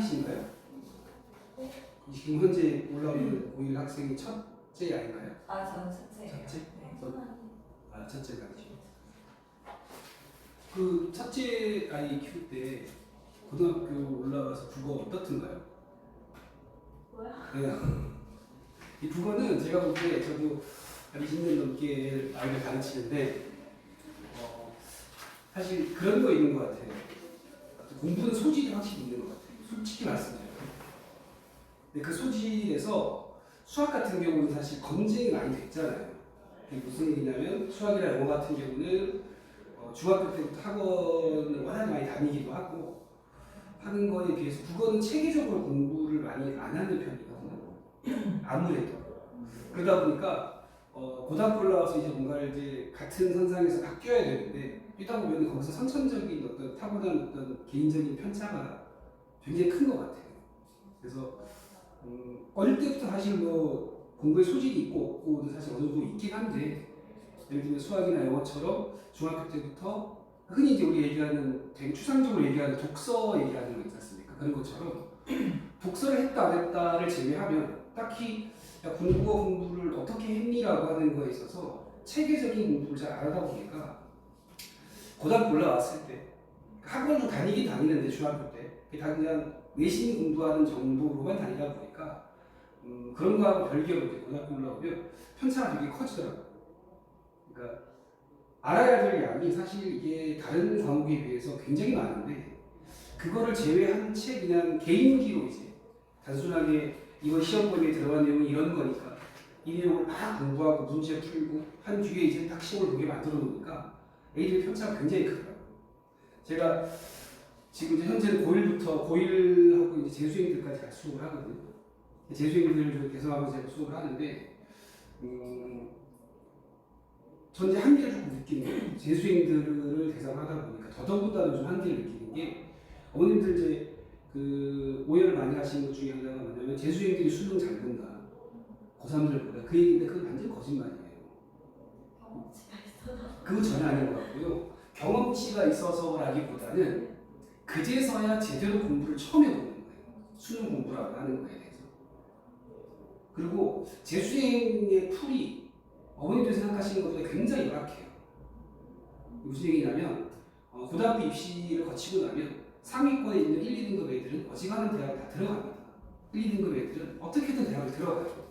아이신가요? 지금 현재 올라오는 고1 학생이 첫째 아이인가요? 아, 저는 첫째예요. 첫째? 네. 아, 첫째가 아니시고. 그 첫째 아이 키울 때 고등학교 올라가서 국어 어떻던가요? 뭐야? 네. 이 국어는 제가 볼 때 저도 한 20년 넘게 아이를 가르치는데 사실 그런 거 있는 것 같아요. 공부는 소질이 확실히 있는 것 같아요. 솔직히 말씀드려요. 근데 그 소질에서 수학 같은 경우는 사실 검증이 많이 됐잖아요. 그게 무슨 얘기냐면 수학이나 영어 같은 경우는 중학교 때부터 학원을 워낙 많이 다니기도 하고 하는 거에 비해서 국어는 체계적으로 공부를 많이 안 하는 편이거든요. 아무래도. 그러다 보니까 고등학교 올라와서 이제 뭔가를 이제 같은 선상에서 바뀌어야 되는데 뛰다 보면 거기서 선천적인 어떤 타고난 어떤 개인적인 편차가 굉장히 큰 것 같아요. 그래서 어릴 때부터 사실 뭐 공부에 소질이 있고 없고는 사실 어느 정도 있긴 한데 예를 들면 수학이나 영어처럼 중학교 때부터 흔히 이제 우리 얘기하는 되게 추상적으로 얘기하는 독서 얘기하는 거 있지 않습니까? 그런 것처럼 독서를 했다 안 했다를 제외하면 딱히 공부를 어떻게 했니라고 하는 거에 있어서 체계적인 공부를 잘 안 하다 보니까 고등학교 올라왔을 때 학원을 다니긴 다니는데 중학교 때 그냥 내신 공부하는 정도로만 다니다 보니까 그런 거하고 별개로 이제 고등학교 올라오면 편차가 되게 커지더라고요. 그러니까 알아야 될 양이 사실 이게 다른 과목에 비해서 굉장히 많은데 그거를 제외한 채 그냥 개인기로 이제 단순하게 이번 시험범위에 들어간 내용이 이런 거니까 이 내용을 막 공부하고 문제 풀고 한 뒤에 이제 딱 시험을 보게 만들어 놓으니까 애들의 편차가 굉장히 크더라고요. 제가 지금 이제 현재는 고1하고 이제 재수생들까지 같이 수업을 하거든요. 재수생들을 대상하고 제가 수업을 하는데 전 이제 한계를 조금 느끼는 거예요. 재수생들을 대상하다 보니까 더더군다나 좀 한계를 느끼는 게 어머님들 이제 그 오해를 많이 하시는 것 중에 하나가 뭐냐면 재수생들이 수능 잘 본다. 고3들보다 그 얘기인데 그건 완전 거짓말이에요. 경험치가 있어서. 그거 전혀 아닌 것 같고요. 경험치가 있어서라기보다는 그제서야 제대로 공부를 처음 해보는 거예요. 수능 공부라고 하는 거에 대해서. 그리고 재수생의 풀이 어머니들 생각하시는 것보다 굉장히 열악해요. 무슨 얘기냐면 고등학교 입시를 거치고 나면 상위권에 있는 1, 2등급 애들은 어지간한 대학을 다 들어갑니다. 1, 2등급 애들은 어떻게든 대학을 들어가죠.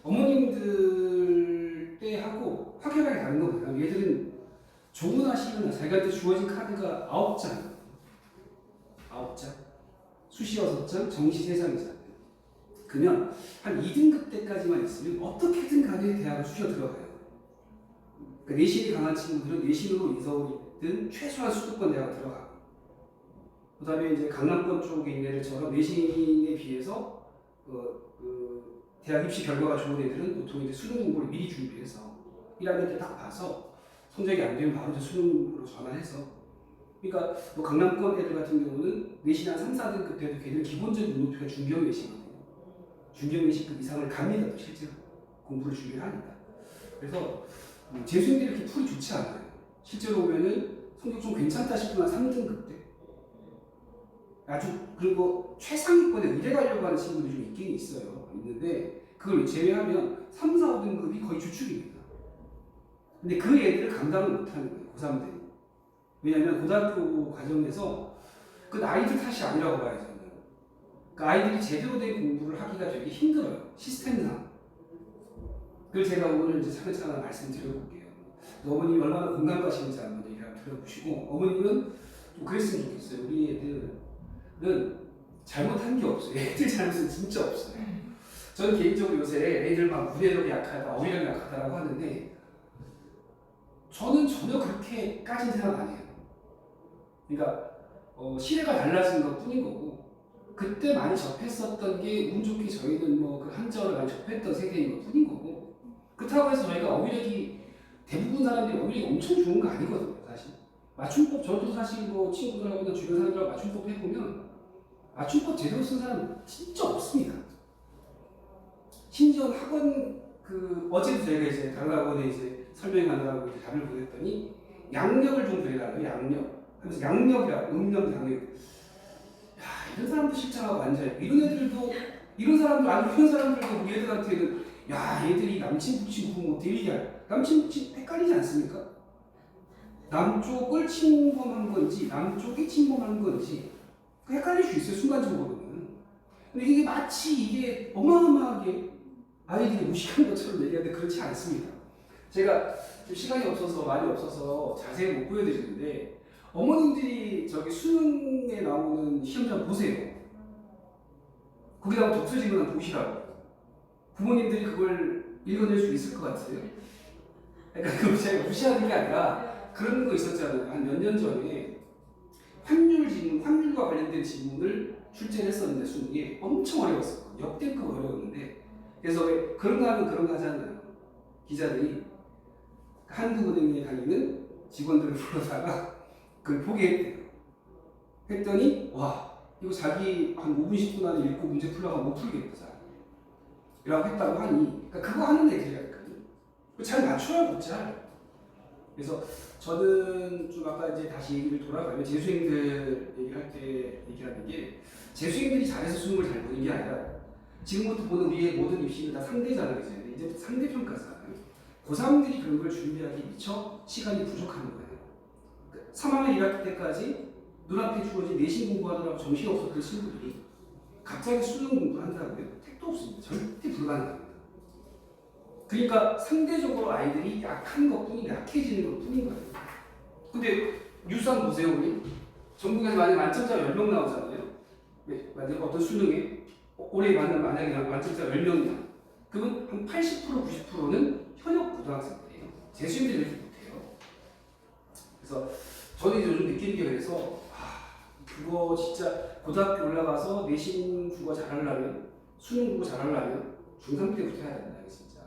어머님들 때하고 확연하게 다른 건 뭐냐면 얘들은 조문화 시거나 자기한테 주어진 카드가 9장, 9장, 수시 6장, 정시 3장이잖아요. 그러면 한 2등급 때까지만 있으면 어떻게든 간에 대학을 쑤셔 들어가요. 그러니까 내신이 강한 친구들은 내신으로 인서울이든 최소한 수도권 대학을 들어가고 그 다음에 이제 강남권 쪽에 있는 애들처럼 내신에 비해서 대학 입시 결과가 좋은 애들은 보통 이제 수능 공부를 미리 준비해서 1학년 때 딱 봐서 성적이 안 되면 바로 이제 수능으로 전환해서 그러니까 뭐 강남권 애들 같은 경우는 내신 한 3, 4등급 때도 걔들 기본적인 눈높이가 중경 내신이거든요. 중경 내신급 이상을 갑니다. 또 실제로 공부를 준비를 하니까. 그래서 재수생들이 이렇게 풀이 좋지 않아요. 실제로 보면은 성적 좀 괜찮다 싶으면 3등급 때 아주 그리고 최상위권에 의대 가려고 하는 친구들이 좀 있긴 있어요. 있는데 그걸 제외하면 3, 4, 5등급이 거의 주축입니다. 근데 그 애들을 감당을 못하는 거예요. 고3들이. 왜냐하면 고등학교 과정에서 그 아이들 탓이 아니라고 봐요. 저는. 그 아이들이 제대로 된 공부를 하기가 되게 힘들어요. 시스템상. 그걸 제가 오늘 이제 차근차근 말씀드려볼게요. 어머님이 얼마나 공감 가시는지 한번 얘기를 한번 들어보시고 어머님은 좀 그랬으면 좋겠어요. 우리 애들은 잘못한 게 없어요. 애들 잘못은 진짜 없어요. 저는 개인적으로 요새 애들 막 문해력이 약하다, 어휘력이 약하다라고 하는데 저는 전혀 그렇게까지는 생각 안 해요. 그러니까 시대가 달라진 것 뿐인 거고 그때 많이 접했었던 게 운 좋게 저희는 뭐 그 한자어를 많이 접했던 세대인 것 뿐인 거고 그렇다고 해서 저희가 어휘력이 대부분 사람들이 어휘력이 엄청 좋은 거 아니거든요. 사실 맞춤법 저도 사실 뭐 친구들하고나 주변 사람들하고 맞춤법 해보면 맞춤법 제대로 쓴 사람 진짜 없습니다. 심지어 학원 어제도 저희가 이제 다른 학원에 이제 설명하느라고 이제 답을 보냈더니 양력을 좀 그려달라고 양력 하면서 양력이라고 음력 양력 다른 사람도 실장하고 앉아있고 이런 사람들 아주 이런 사람들도 우리 애들한테는 야 얘들이 남친 북친 구분 못해 이게 남친 북친 헷갈리지 않습니까? 남쪽을 침범한 건지 남쪽이 침범한 건지 헷갈릴 수 있어요 순간적으로는. 근데 이게 마치 이게 어마어마하게 아이들이 무식한 것처럼 얘기하는데 그렇지 않습니다. 제가 좀 시간이 없어서 말이 없어서 자세히 못 보여드리는데 어머님들이 저기 수능에 나오는 시험장 보세요. 거기다가 독서지문을 보시라고. 부모님들이 그걸 읽어낼 수 있을 것 같아요. 그러니까 그거 제가 무시하는 게 아니라 그런 거 있었잖아요. 한 몇 년 전에 환율과 관련된 지문을 출제를 했었는데 수능에 엄청 어려웠어요. 역대급 어려웠는데 그래서 왜 그런 거 하면 그런 거 하잖아요. 기자들이 한국은행에 다니는 직원들을 불러다가 그걸 보게 했대요. 했더니 와 이거 자기 한 5분 10분 안에 읽고 문제 풀려가 못 풀겠다 라고 했다고 하니 그러니까 그거 하는 애들이라니까요. 잘 맞춰야 못 잘. 그래서 저는 좀 아까 이제 다시 얘기를 돌아가면 재수생들 얘기할 때 얘기하는 게 재수생들이 잘해서 수능을 잘 보는 게 아니라 지금부터 보는 우리의 모든 입시는 다 상대잖아요. 이제 상대평가잖아요. 고3들이 그런 걸 준비하기 미처 시간이 부족한 거예요. 3학년 1학기 때까지 눈앞에 주어진 내신 공부하느라고 정신이 없었던 친구들이 갑자기 수능 공부한다고요? 택도 없습니다. 절대 불가능합니다. 그러니까 상대적으로 아이들이 약한 것뿐이 약해지는 것뿐인 거예요. 근데 뉴스 한번 보세요. 우리 전국에서 만약에 만점자가 10명 나오잖아요. 네, 만약에 어떤 수능에 올해 만약에 만점자가 10명이야. 그러면 한 80% 90%는 현역 고등학생들이에요. 재수생들이 이렇게 못해요. 그래서 저는 이제 요즘 느끼는 게 그래서 그거 진짜 고등학교 올라가서 내신 국어 잘하려면 수능 국어 잘하려면 중3 때부터 해야 된다. 진짜.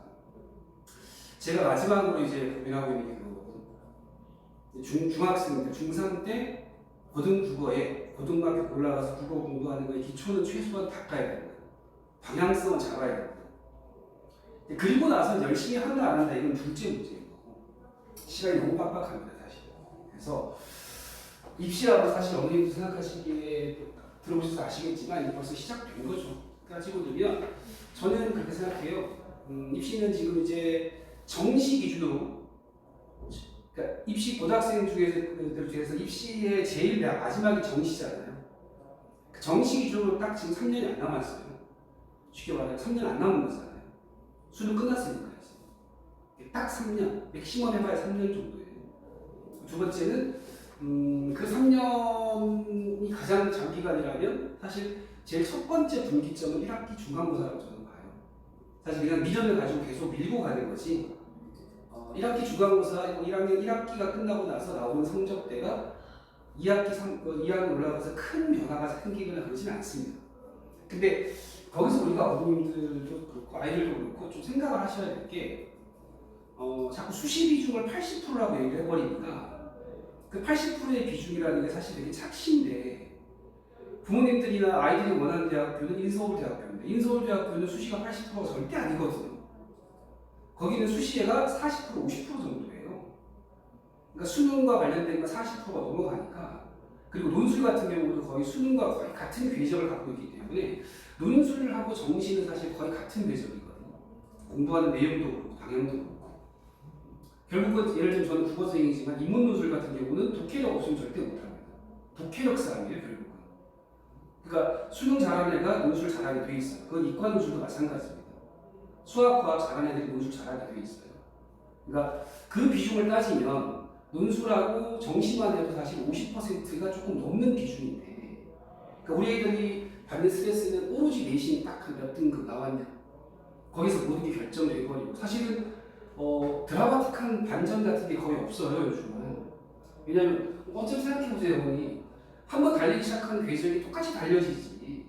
제가 마지막으로 이제 고민하고 있는 게 그거거든요. 중학생들 중3 때 고등국어에 고등학교 올라가서 국어 공부하는 거에 기초는 최소한 닦아야 된다. 방향성은 잡아야 된다. 그리고 나서 열심히 한다 안 한다 이건 둘째 문제인 거고 시간이 너무 빡빡합니다 사실. 그래서 입시라고 사실 어머님도 생각하시기에 들어보셔서 아시겠지만 벌써 시작된 거죠. 가지고 들면 저는 그렇게 생각해요. 입시는 지금 이제 정시 기준으로 그러니까 입시 고등학생 중에서 입시의 제일 마지막이 정시잖아요. 그 정시 기준으로 딱 지금 3년이 안 남았어요. 쉽게 말하면 3년 안 남은 거잖아요. 수능 끝났으니까 딱 3년, 맥시멈 해봐야 3년 정도예요. 두 번째는 그 3년이 가장 장기간이라면 사실 제일 첫 번째 분기점은 1학기 중간고사라고 저는 봐요. 사실 그냥 미련을 가지고 계속 밀고 가는 거지 1학기 중간고사 1학년 1학기가 끝나고 나서 나오는 성적대가 2학기 올라가서 큰 변화가 생기거나 그러지는 않습니다. 근데 거기서 우리가 어머님들도 그렇고 아이들도 그렇고 좀 생각을 하셔야 될 게 자꾸 수시 비중을 80%라고 얘기를 해버리니까 그 80%의 비중이라는 게 사실 되게 착시인데 부모님들이나 아이들이 원하는 대학교는 인서울대학교인데 인서울대학교는 수시가 80%가 절대 아니거든요. 거기는 수시가 40% 50% 정도예요. 그러니까 수능과 관련된 거 40%가 넘어가니까 그리고 논술 같은 경우도 거의 수능과 거의 같은 궤적을 갖고 있기 때문에 논술하고 정시는 사실 거의 같은 궤적이거든요. 공부하는 내용도 그렇고 방향도 그렇고 결국은 예를 들면 저는 국어생이지만 인문 논술 같은 경우는 독해력 없으면 절대 못합니다. 독해력 싸움이에요 결국은. 그러니까 수능 잘하는 애가 논술 잘하게 돼 있어요. 그건 이과 논술도 마찬가지입니다. 수학, 과학 잘하는 애들이 논술 잘하게 돼 있어요. 그러니까 그 비중을 따지면 논술하고 정시만 해도 사실 50%가 조금 넘는 비중인데 그러니까 우리 애들이 받는 스트레스는 오로지 내신 딱 몇 등급 나왔냐 거기서 모든 게 결정돼버리고 사실은 드라마틱한 반전 같은 게 거의 없어요 요즘은. 왜냐면 어차피 생각해보세요 어머니 한번 달리기 시작하는 궤적이 똑같이 달려지지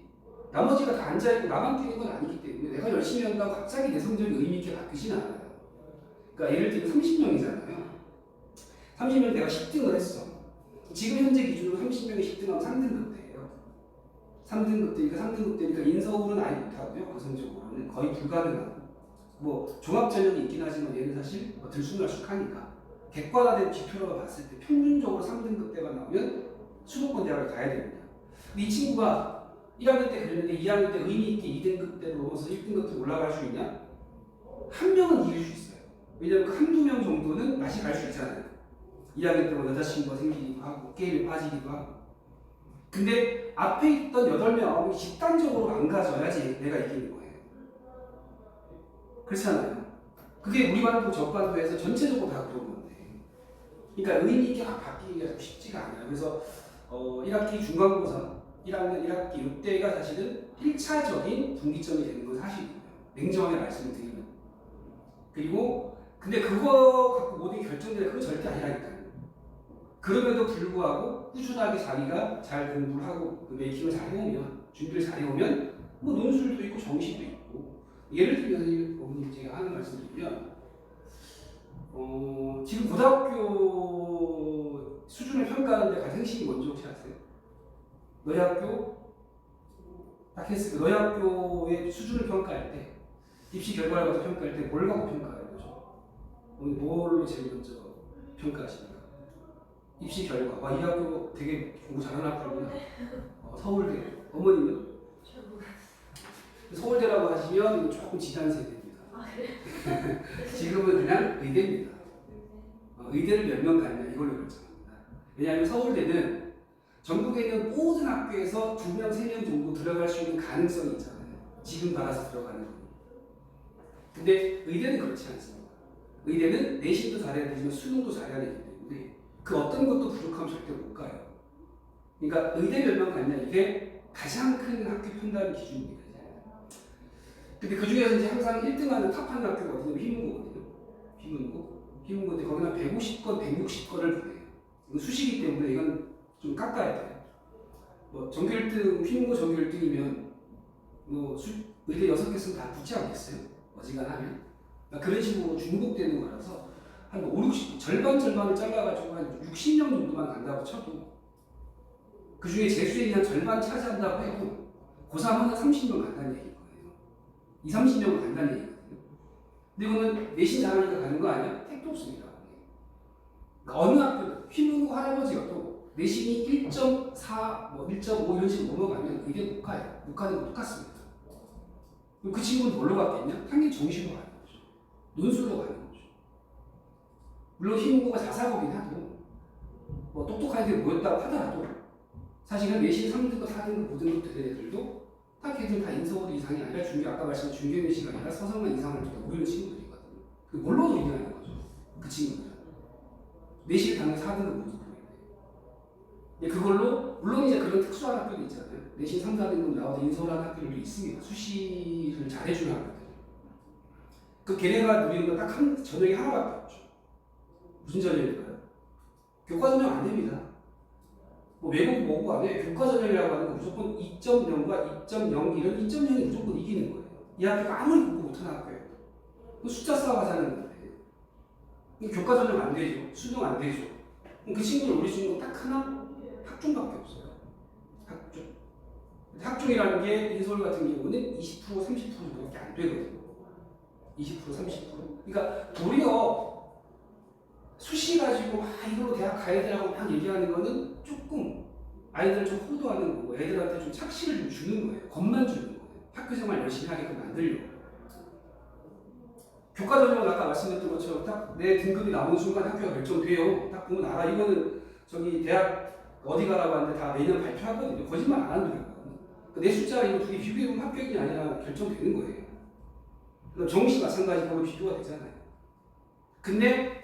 나머지가 다 앉아있고 나만 뛰는 건 아니기 때문에 내가 열심히 한다고 갑자기 내 성적이 의미있게 바뀌진 않아요. 그러니까 예를 들면 30명이잖아요 30명 내가 10등을 했어. 지금 현재 기준으로 30명이 10등하면 3등급 대예요. 3등급 대니까 3등급 대니까 인서울은 아예 못하고요. 가성적으로는 거의 불가능하고 뭐 종합전형이 있긴 하지만 얘는 사실 들쑥날쑥하니까 객관화된 지표로 봤을 때 평균적으로 3등급 대가 나오면 수도권 대학을 가야 됩니다. 근데 이 친구가 1학년 때 그랬는데 2학년 때 의미 있게 2등급대로 넘어서 1등급대로 올라갈 수 있냐? 한 명은 이길 수 있어요. 왜냐면 그 한두 명 정도는 다시 갈 수 있잖아요. 2학년 때 뭐 여자친구가 생기기도 하고 게임에 빠지기도 하고. 근데 앞에 있던 8명, 9명이 집단적으로 망가져야지 내가 이기는 거예요. 그렇잖아요. 그게 우리 반도 저 반도에서 전체적으로 다 그런 건데. 그러니까 의미 있게 막 바뀌기가 좀 쉽지가 않아요. 그래서 1학기 중간고사, 1학년 1학기 이때가 사실은 1차적인 분기점이 되는 건 사실이에요. 냉정하게 말씀을 드리면. 그리고 근데 그거 갖고 모든 게 결정되는 그건 절대 아니라니까요. 그럼에도 불구하고 꾸준하게 자기가 잘 공부를 하고 그 메이킹을 잘 해오면, 준비를 잘 해오면 뭐 논술도 있고 정시도 있고. 예를 들면 어머님 제가 하는 말씀드리면 지금 고등학교 수준을 평가하는데 가장 핵심이 뭔지 혹시 아세요? 너희 학교 딱 했을 때 너희 학교의 수준을 평가할 때 입시 결과를 가지고 평가할 때 뭘 갖고 평가하는 거죠? 오늘 뭘로 제일 먼저 평가하십니까? 입시 결과. 와, 이 학교 되게 공부 잘하는 학교구나. 서울대. 어머님은? 서울대라고 하시면 조금 지난 세대입니다. 아, 그래요? 지금은 그냥 의대입니다. 의대를 몇 명 갔냐 이걸로 결정합니다. 왜냐하면 서울대는 전국에 있는 모든 학교에서 2명, 3명 정도 들어갈 수 있는 가능성이 있잖아요. 지금 받아서 들어가는 거. 근데 의대는 그렇지 않습니다. 의대는 내신도 잘해야 되지만 수능도 잘해야 되기 때문에 그 어떤 것도 부족하면 절대 못 가요. 그러니까 의대 몇 명 갔냐 이게 가장 큰 학교 판단 기준입니다. 근데 그 중에서 이제 항상 1등하는 탑하는 학교가 어디냐면 휘문고거든요. 휘문고인데 거기는 150건, 160건을 보내요. 이건 수시기 때문에 이건 좀 깎아야 돼요. 뭐 전교 1등, 휘문고 전교 1등이면 뭐 의대 6개 쓰면 다 붙지 않겠어요? 어지간하면. 그러니까 그런 식으로 중복되는 거라서 한 5, 60, 절반을 잘라가지고 한 60명 정도만 간다고 쳐도 그 중에 재수생이 한 절반 차지한다고 해도 고3 하나 30명 간다는 얘기예요. 2, 30명은 간다는 얘기거든요. 근데 이거는 내신 잘하니까 가는 거 아니야? 택도 없습니다. 그러니까 어느 학교든 휘문고 할아버지여도 내신이 1.4, 뭐 1.5 이런 식으로 넘어가면 의대 못 가요. 못 가는 거 똑같습니다. 그 친구는 뭘로 갔겠냐? 당연히 정시로 가는 거죠. 논술로 가는 거죠. 물론 휘문고가 자사고긴 하도 뭐 똑똑한 애들이 모였다고 하더라도 사실은 내신 3등급, 4등급, 5등급 되는 애들도 딱 걔들 다 인서울 이상이 아니라 아까 말씀드린 중견내시가 아니라 서성만 이상을 모르는 친구들이거든요. 그 뭘로도 인정하는 거죠. 그 친구들은. 내신 당연히 4등급, 5등급인데. 그걸로 물론 이제 그런 특수한 학교도 있잖아요. 내신 3, 4등급 나와서 인서울하는 학교들도 있습니다. 수시를 잘해주는 학교들. 그 걔네가 누리는 건 딱 전형이 하나밖에 없죠. 무슨 전형일까요? 교과 전형 안 됩니다. 뭐 외국 뭐고 안 해. 교과 전형이라고 하는 건 무조건 2.0과 2.0 이런 2.0이 무조건 이기는 거예요. 이 학교가 아무리 공부 못하는 학교예요. 숫자 싸움 하자는 건데. 교과 전형 안 되죠. 수능 안 되죠. 그 친구들 우리 친구 딱 하나 학종밖에 없어요. 학종. 학종이라는 게 인서울 같은 경우는 20%, 30% 정도밖에 안 되거든요. 20%, 30%. 그러니까 도리어 수시 가지고 이걸로 대학 가야 되라고 막 얘기하는 거는 조금 아이들 좀 호도하는 거고 애들한테 좀 착시를 좀 주는 거예요. 겁만 주는 거예요. 학교 생활 열심히 하게끔 만들려고. 교과 전형은 아까 말씀드렸던 것처럼 딱 내 등급이 나오는 순간 학교가 결정돼요. 딱 보면 알아. 이거는 저기 대학 어디 가라고 하는데 다 매년 발표하거든요. 거짓말 안 하는 거예요. 내 숫자 이거 두 개 비교해보면 합격이 아니라 결정되는 거예요. 정시 마찬가지 거기 비교가 되잖아요. 근데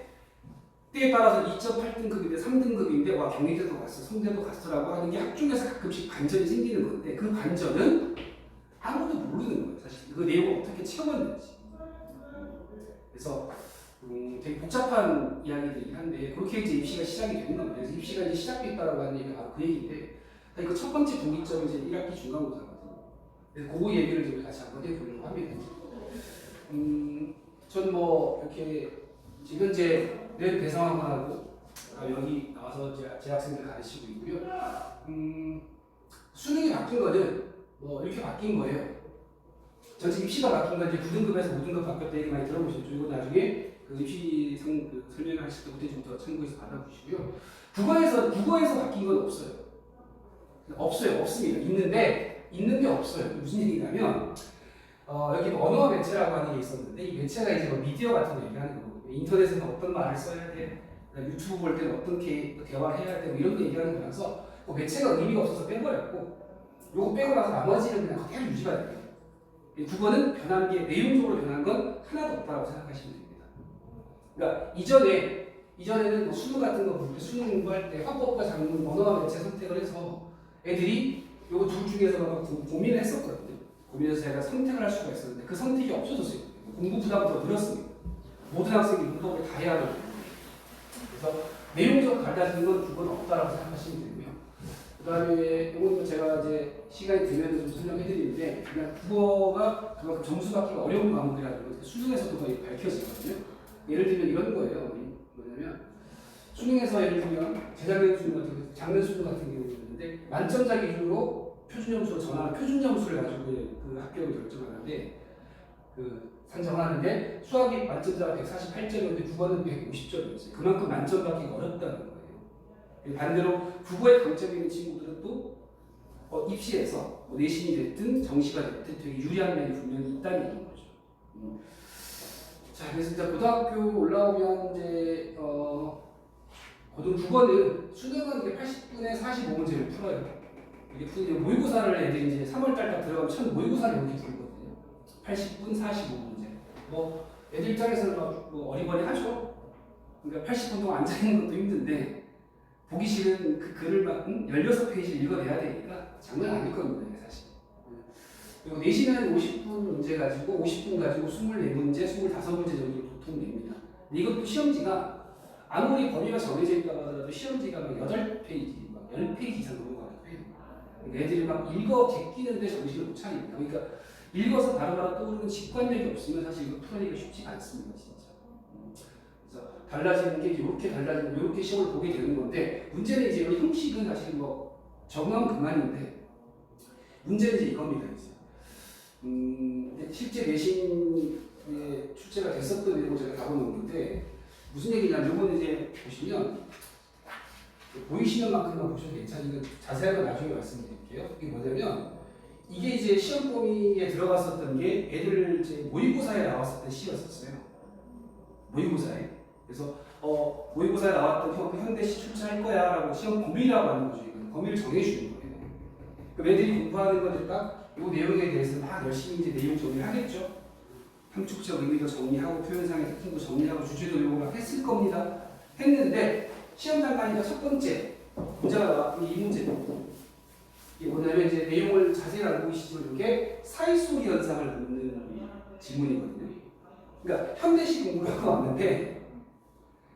때에 따라서 2.8등급인데 3등급인데 와 경희대도 갔어, 성대도 갔어라고 하는 게 학종에서 가끔씩 반전이 생기는 건데 그 반전은 아무도 모르는 거예요. 사실 그 내용을 어떻게 채웠는지. 그래서 되게 복잡한 이야기들이긴 한데 그렇게 이제 입시가 시작이 되는 겁니다. 그래서 입시가 이제 시작됐다라고 하는 얘기가 바로 그 얘기인데 이거 첫 번째 분기점이 이제 1학기 중간고사거든요. 그래서 그 얘기를 좀 같이 한번 해보려고 합니다. 전 뭐 이렇게 지금 현재 내 대상학원하고 여기 나와서 제 학생들 가르치고 있고요. 수능이 바뀐 거는 뭐 이렇게 바뀐 거예요. 전체 입시가 바뀐 건 이제 9등급에서 5등급 바뀌었다 얘기 많이 들어보셨죠. 이거 나중에 그 입시 설명을 하실 때 그때부터 참고해서 받아보시고요. 국어에서 바뀐 건 없어요. 없습니다. 있는데 있는 게 없어요. 무슨 얘기냐면 여기 언어 매체라고 하는 게 있었는데 이 매체가 이제 뭐 미디어 같은 거 얘기하는 거거든요. 인터넷에서 어떤 말을 써야 돼, 유튜브 볼 때는 어떻게 대화를 해야 돼, 뭐 이런 거 얘기하는 거라서 그 매체가 의미가 없어서 빼버렸고 요거 빼고 나서 나머지는 그냥 그대로 유지가 돼요. 국어는 변한 게 내용적으로 변한 건 하나도 없다고 생각하시면 됩니다. 그러니까 이전에는 뭐 수능 같은 거 볼 때 수능 공부할 때 화법과 작문, 언어와 매체 선택을 해서 애들이 요거 둘 중에서 막 고민을 했었거든요. 고민해서 제가 선택을 할 수가 있었는데 그 선택이 없어졌어요. 공부 부담이 더 늘었습니다. 모든 학생이 문법을 다 해야 하거든요. 그래서 내용적으로 달라지는 건 국어는 없다라고 생각하시면 되고요. 그 다음에 이건 제가 이제 시간이 되면 좀 설명해 드리는데 그냥 국어가 그만큼 점수 받기가 어려운 과목이라는 게 수능에서도 거의 밝혀지거든요. 예를 들면 이런 거예요. 뭐냐면 수능에서 예를 들면 재작년 수능 같은 경우, 작년 수능 같은 경우였는데 만점자 기준으로 표준 점수로 전환한 표준 점수를 가지고 그 합격을 결정하는데 그 산정하는데 수학이 만점자가 148점이었는데 국어는 150점이었어요. 그만큼 만점 받기가 어렵다는 거예요. 반대로 국어에 강점이 있는 친구들은 또 입시에서 뭐 내신이 됐든 정시가 됐든 되게 유리한 면이 분명히 있다는 얘기인 거죠. 자, 그래서 이제 고등학교 올라오면 이제 고등 국어는 수능은 이게 80분에 45문제를 풀어요. 이게 모의고사를 애들이 이제 3월달 딱 들어가면 첫 모의고사를 이렇게 풀거든요. 80분 45문제. 뭐 애들 입장에서는 뭐 어리버리 하죠. 그러니까 80분 동안 앉아 있는 것도 힘든데 보기 싫은 그 글을 막 16페이지를 읽어내야 되니까 장난 아닐 겁니다, 사실. 그리고 내신은 50분 문제 가지고 50분 가지고 24문제, 25문제 정도 보통 냅니다. 근데 이것도 시험지가 아무리 범위가 정해져 있다고 하더라도 시험지가 막 8페이지, 막 10페이지 이상 넘어가기도 해요. 그러니까 애들이 막 읽어 제끼는데 정신을 못 차립니다. 그러니까 읽어서 바로바로 떠오르는 직관력이 없으면 사실 이거 풀어내기가 쉽지가 않습니다, 진짜. 그래서 달라지는 게 이렇게 달라지고 이렇게 시험을 보게 되는 건데 문제는 이제 여기 형식은 사실 뭐 적응하면 그만인데 문제는 이제 이겁니다. 이제 실제 내신에 출제가 됐었던 내용을 제가 다뤄놓은 건데 무슨 얘기냐면 이거는 이제 보시면 보이시는 만큼만 보셔도 괜찮으니까 자세한 건 나중에 말씀드릴게요. 이게 뭐냐면 이게 이제 시험 범위에 들어갔었던 게 애들 이제 모의고사에 나왔었던 시였었어요. 모의고사에. 그래서 모의고사에 나왔던 현대시 출제할 거야 라고 시험 범위라고 하는 거죠. 범위를 정해주는 거예요. 그럼 애들이 공부하는 거를 딱 이 내용에 대해서 막 열심히 이제 내용 정리를 하겠죠. 함축적 의미도 정리하고 표현상의 특징도 정리하고 주제도 요구를 했을 겁니다. 했는데 시험장 가니까 첫 번째 문제가 나왔던 게 이 문제입니다. 이게 뭐냐면 이제 내용을 자세히 안 보이시지만 이게 사이소리 현상을 묻는 질문이거든요. 그러니까 현대시 공부를 하고 왔는데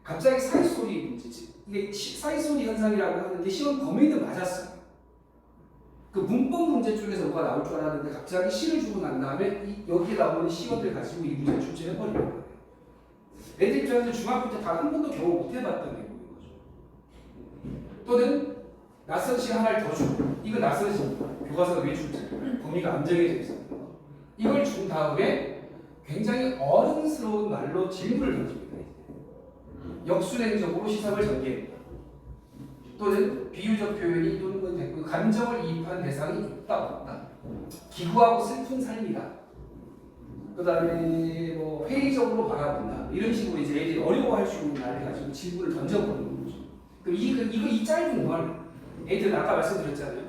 갑자기 사이소리 문제지. 이게 사이소리 현상이라고 하는 게 시험 범위는 맞았어요. 그 문법 문제 쪽에서 뭐가 나올 줄 알았는데 갑자기 시를 주고 난 다음에 여기에 나오는 시어들 가지고 이 문제를 출제해버리는 거예요. 애들 입장에서 중학교 때 다 한 번도 경험 못 해봤던 내용인 거죠. 또는 낯선 시 하나를 더 주고 이거 낯선 시 교과서가 왜 출제? 범위가 안 정해져 있어요. 이걸 준 다음에 굉장히 어른스러운 말로 질문을 던집니다. 역순행적으로 시상을 전개합니다. 또는 비유적 표현이 또는 감정을 이입한 대상이 있다 없다. 기구하고 슬픈 삶이다. 그 다음에 뭐 회의적으로 바라본다. 이런 식으로 이제 애들이 어려워할 수 있는 말을 가지고 질문을 던져보는 거죠. 그럼 이 짧은 걸 애들은 아까 말씀드렸잖아요.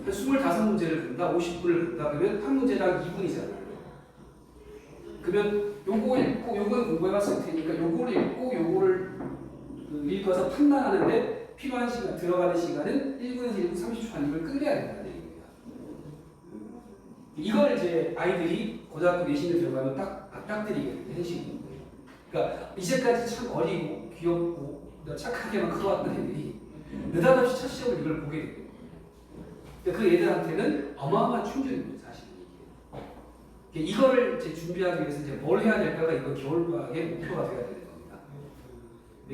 한 25문제를 본다, 50분을 본다 그러면 한 문제당 2분이잖아요. 그러면 요거 읽고 요건 공부해봤을 테니까 요거를 읽고 요거를 읽어서 판단하는데 필요한 시간, 들어가는 시간은 1분에서 1분 30초 아니면 끝내야 된다는 얘기입니다. 이걸 이제 아이들이 고등학교 내신을 들어가면 딱 맞닥뜨리게 되는 식입니다. 그러니까 이제까지 참 어리고 귀엽고 착하게만 커왔던 애들이 느닷없이 첫 시험을 이걸 보게 돼요. 그 애들한테는 어마어마한 충격입니다, 사실 이게. 이거를 이제 준비하기 위해서 이제 뭘 해야 될까가 이거 겨울방학의 목표가 돼야 되는 겁니다.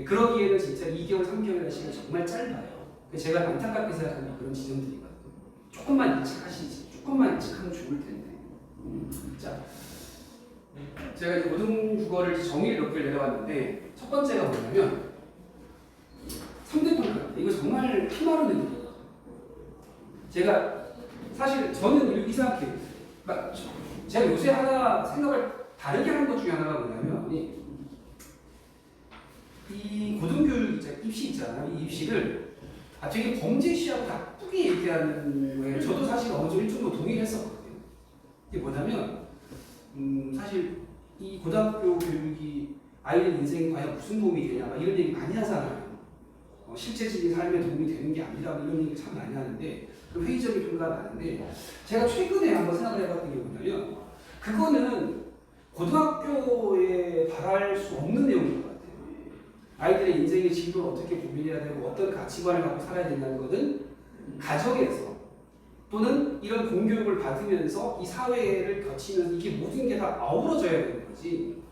그러기에는 진짜 2개월, 3개월이라는 시간이 정말 짧아요. 제가 안타깝게 생각하는 그런 지점들이거든요. 조금만 일찍하시지, 조금만 일찍하면 좋을 텐데. 자, 제가 이제 고등국어를 정의를 몇 개를 내려왔는데 첫 번째가 뭐냐면 3대 평가. 이거 정말 피마르는 일이에요. 제가 사실 저는 이렇게 생각해요. 제가 요새 하나 생각을 다르게 하는 것 중에 하나가 뭐냐면 이 고등교육 입시 있잖아요. 이 입시를 되게 범죄시하고 나쁘게 얘기하는 거예요. 저도 사실 어느 정도 일정도 동의를 했었거든요. 이게 뭐냐면 사실 이 고등학교 교육이 아이들 인생에 과연 무슨 도움이 되냐 막 이런 얘기 많이 하잖아요. 실제적인 삶에 도움이 되는 게 아니라 이런 얘기 참 많이 하는데 그 회의적인 평가가 많은데 제가 최근에 한번 생각을 해봤던 게 뭐냐면 그거는 고등학교에 바랄 수 없는 내용인 것 같아요. 아이들의 인생의 진로를 어떻게 고민해야 되고 어떤 가치관을 갖고 살아야 된다는 것은 가정에서 또는 이런 공교육을 받으면서 이 사회를 거치면서 이게 모든 게 다 아우러져야 되는 거지.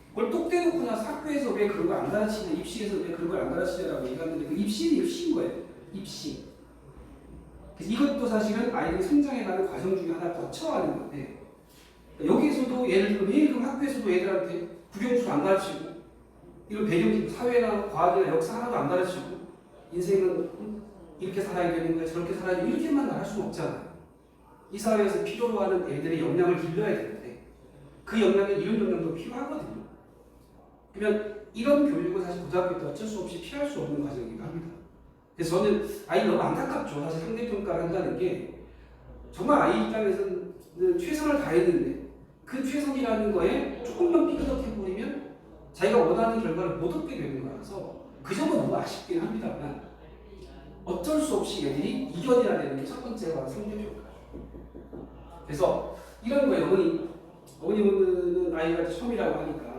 그걸 똑 떼놓고 나서 학교에서 왜 그런 걸 안 가르치냐, 입시에서 왜 그런 걸 안 가르치냐라고 얘기하는데 그 입시는 입시인 거예요. 입시. 그래서 이것도 사실은 아이들이 성장해가는 과정 중에 하나 거쳐야 하는 건데 여기에서도 예를 들면 왜 그럼 학교에서도 애들한테 국영수 안 가르치고 이런 배경, 사회나 과학이나 역사 하나도 안 가르치고 인생은 이렇게 살아야 되는 거야, 저렇게 살아야 되는 거야 이렇게만 할 수는 없잖아요. 이 사회에서 필요로 하는 애들의 역량을 길러야 되는데 그 역량에 이런 역량도 필요하거든요. 그러면 이런 교육은 사실 고등학교 때 어쩔 수 없이 피할 수 없는 과정이기도 합니다. 그래서 저는 아이 너무 안타깝죠. 사실 상대평가를 한다는 게 정말 아이 입장에서는 최선을 다했는데 그 최선이라는 거에 조금만 삐그덕해버리면 자기가 원하는 결과를 못 얻게 되는 거라서 그 점은 너무 아쉽긴 합니다만 어쩔 수 없이 애들이 이겨내야 되는 게 첫 번째가 상대평가죠. 그래서 이런 거예요. 어머니는 아이가 이제 처음이라고 하니까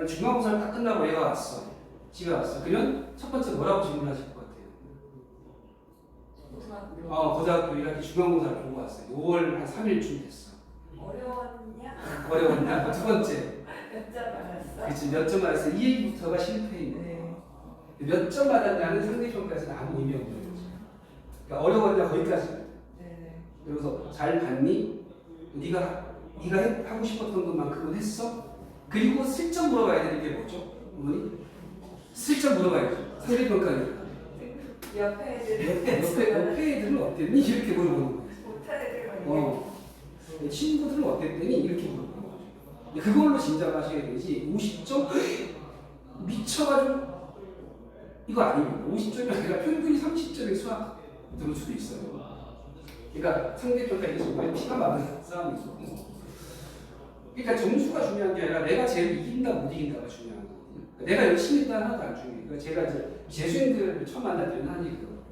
중간고사를 딱 끝나고 애가 왔어. 집에 왔어. 그러면 첫 번째 뭐라고 질문하실 것 같아요? 고등학교 1학기 중간고사를 보고 왔어요. 5월 한 3일쯤 됐어. 어려웠냐? 어려웠냐? 두 번째. 몇 점 받았어? 그치, 몇 점 받았어. 이 얘기부터가 실패인데 몇 점 받았냐는 상대평가에서는 아무 의미 없는 거죠. 그러니까 어려웠냐 거기까지. 그래서 잘 봤니? 네가 하고 싶었던 것만큼은 했어? 그리고 슬쩍 물어봐야 되는 게 뭐죠? 어머니? 슬쩍 물어봐야죠. 상대평가니까. 옆에 애들 옆에 애들은 어땠니? 이렇게 물어보는 거예요. 못한 애들 친구들은 어땠더니? 이렇게 물어보는 거죠. 그걸로 진작하셔야 되지. 50점? 미쳐가지고 이거 아닙니다. 50점이 아니라 평균이 30점의 수학 들을 수도 있어요. 그러니까 상대평가 이게 정말 피가 많은 싸움이 있었고 그러니까 점수가 중요한 게 아니라 내가 제일 이긴다 못 이긴다가 중요한 거거든요. 내가 열심히 했다 하나도 안 중요해요. 그러니까 제가 이제 재수생들을 처음 만날 때는 하는 얘기거든요.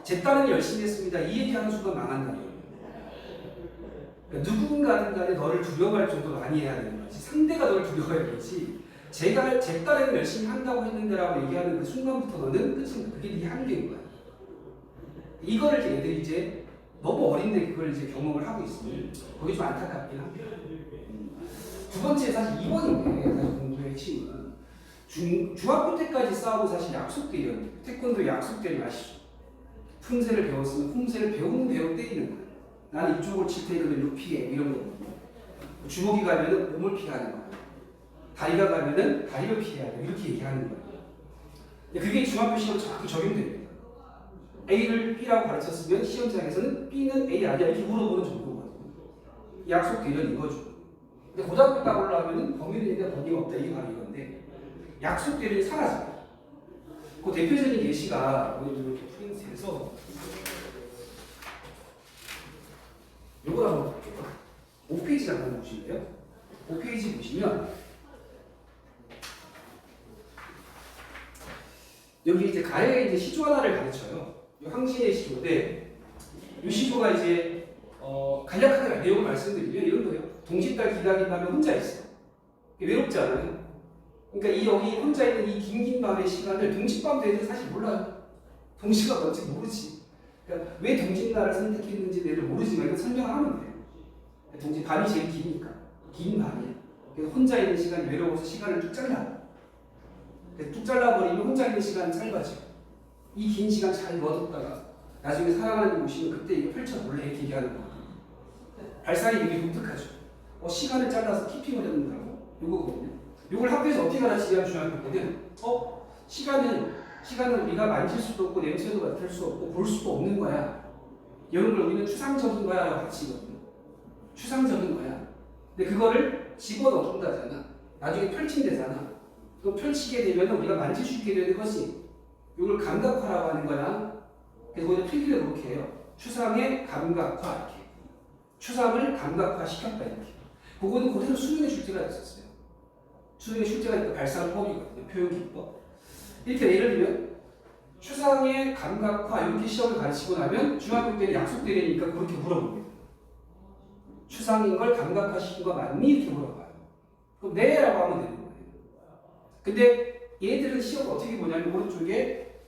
제 딸은 열심히 했습니다. 이 얘기하는 순간 망한다는 거예요. 그러니까 누군가는 간에 너를 두려워할 정도로 많이 해야 되는 거지. 상대가 너를 두려워해야 되지. 제 딸에는 열심히 한다고 했는데라고 얘기하는 그 순간부터 너는 끝입니다. 그게 네 한계인 거야. 이거를 애들이 이제 너무 어린데 그걸 이제 경험을 하고 있으니 그게 좀 안타깝긴 합니다. 두 번째 사실 2번인데 사실 공부의 핵심은 중학교 때까지 싸우고 사실 약속대리였는데 태권도 약속대리 아시죠? 품새를 배웠으면 품새를 배우는 대로 때리는 거예요. 나는 이쪽을 칠 테니까 이쪽 피해 이런 거. 주먹이 가면은 몸을 피하는 거예요. 다리가 가면은 다리를 피해야 돼 이렇게 얘기하는 거예요. 그게 중학교 시험에 정확히 적용됩니다. A를 B라고 가르쳤으면 시험장에서는 B는 A 아니야 이렇게 물어보는 정도거든요. 약속 대련 이거죠. 근데 고등학교 딱 올라가면은 범위는 있는데 범위가 없다 이게 바로 이건데 약속 대련이 사라져요. 그 대표적인 예시가 이렇게 프린트에서 요걸 한번 볼게요. 5페이지 한번 보실래요? 5페이지 보시면 여기 이제 가에 이제 시조 하나를 가르쳐요. 황신의 시조인데 이 시조가 이제 간략하게 내용을 말씀드리면 이런 거예요. 동짓달 기다린다면 혼자 있어. 외롭지 않아요. 그러니까 이 여기 혼자 있는 이 긴 밤의 시간을 동짓밤도 애들 사실 몰라요. 동시가 뭔지 모르지. 그러니까 왜 동짓날을 선택했는지 애들 모르지만 이거 설명을 하면 돼요. 동짓 밤이 제일 기니까 긴 밤이야. 그래서 혼자 있는 시간이 외로워서 시간을 쭉 잘라. 뚝 잘라버리면 혼자 있는 시간은 짧아져. 이 긴 시간 잘 넣어뒀다가 나중에 사랑하는 분 오시면 그때 이거 펼쳐볼래 이렇게 얘기하는 거거든요. 발상이 되게 독특하죠. 시간을 잘라서 키핑을 해놓는다고? 요거거든요. 요걸 학교에서 어떻게 가르치냐면 중요한 거거든. 시간은 우리가 만질 수도 없고 냄새도 맡을 수 없고 볼 수도 없는 거야. 이런 걸 우리는 추상적인 거야라고 가르치거든요. 추상적인 거야. 근데 그거를 집어넣는다잖아. 나중에 펼친대잖아. 또 펼치게 되면 우리가 만질 수 있게 되는 것이 이걸 감각화라고 하는 거야. 그래서 오늘 필기를 그렇게 해요. 추상의 감각화 이렇게. 추상을 감각화 시켰다 이렇게. 그거는 그대로 수능의 출제가 있었어요. 수능의 출제가 있고 발상법이거든요. 표현기법. 이렇게 예를 들면 추상의 감각화 이렇게 시험을 가르치고 나면 중학교 때는 약속되니까 그렇게 물어봅니다. 추상인 걸 감각화시킨 거 맞니? 이렇게 물어봐요. 그럼 네 라고 하면 되는 거예요. 근데 얘들은 시험 어떻게 보냐면 오른쪽에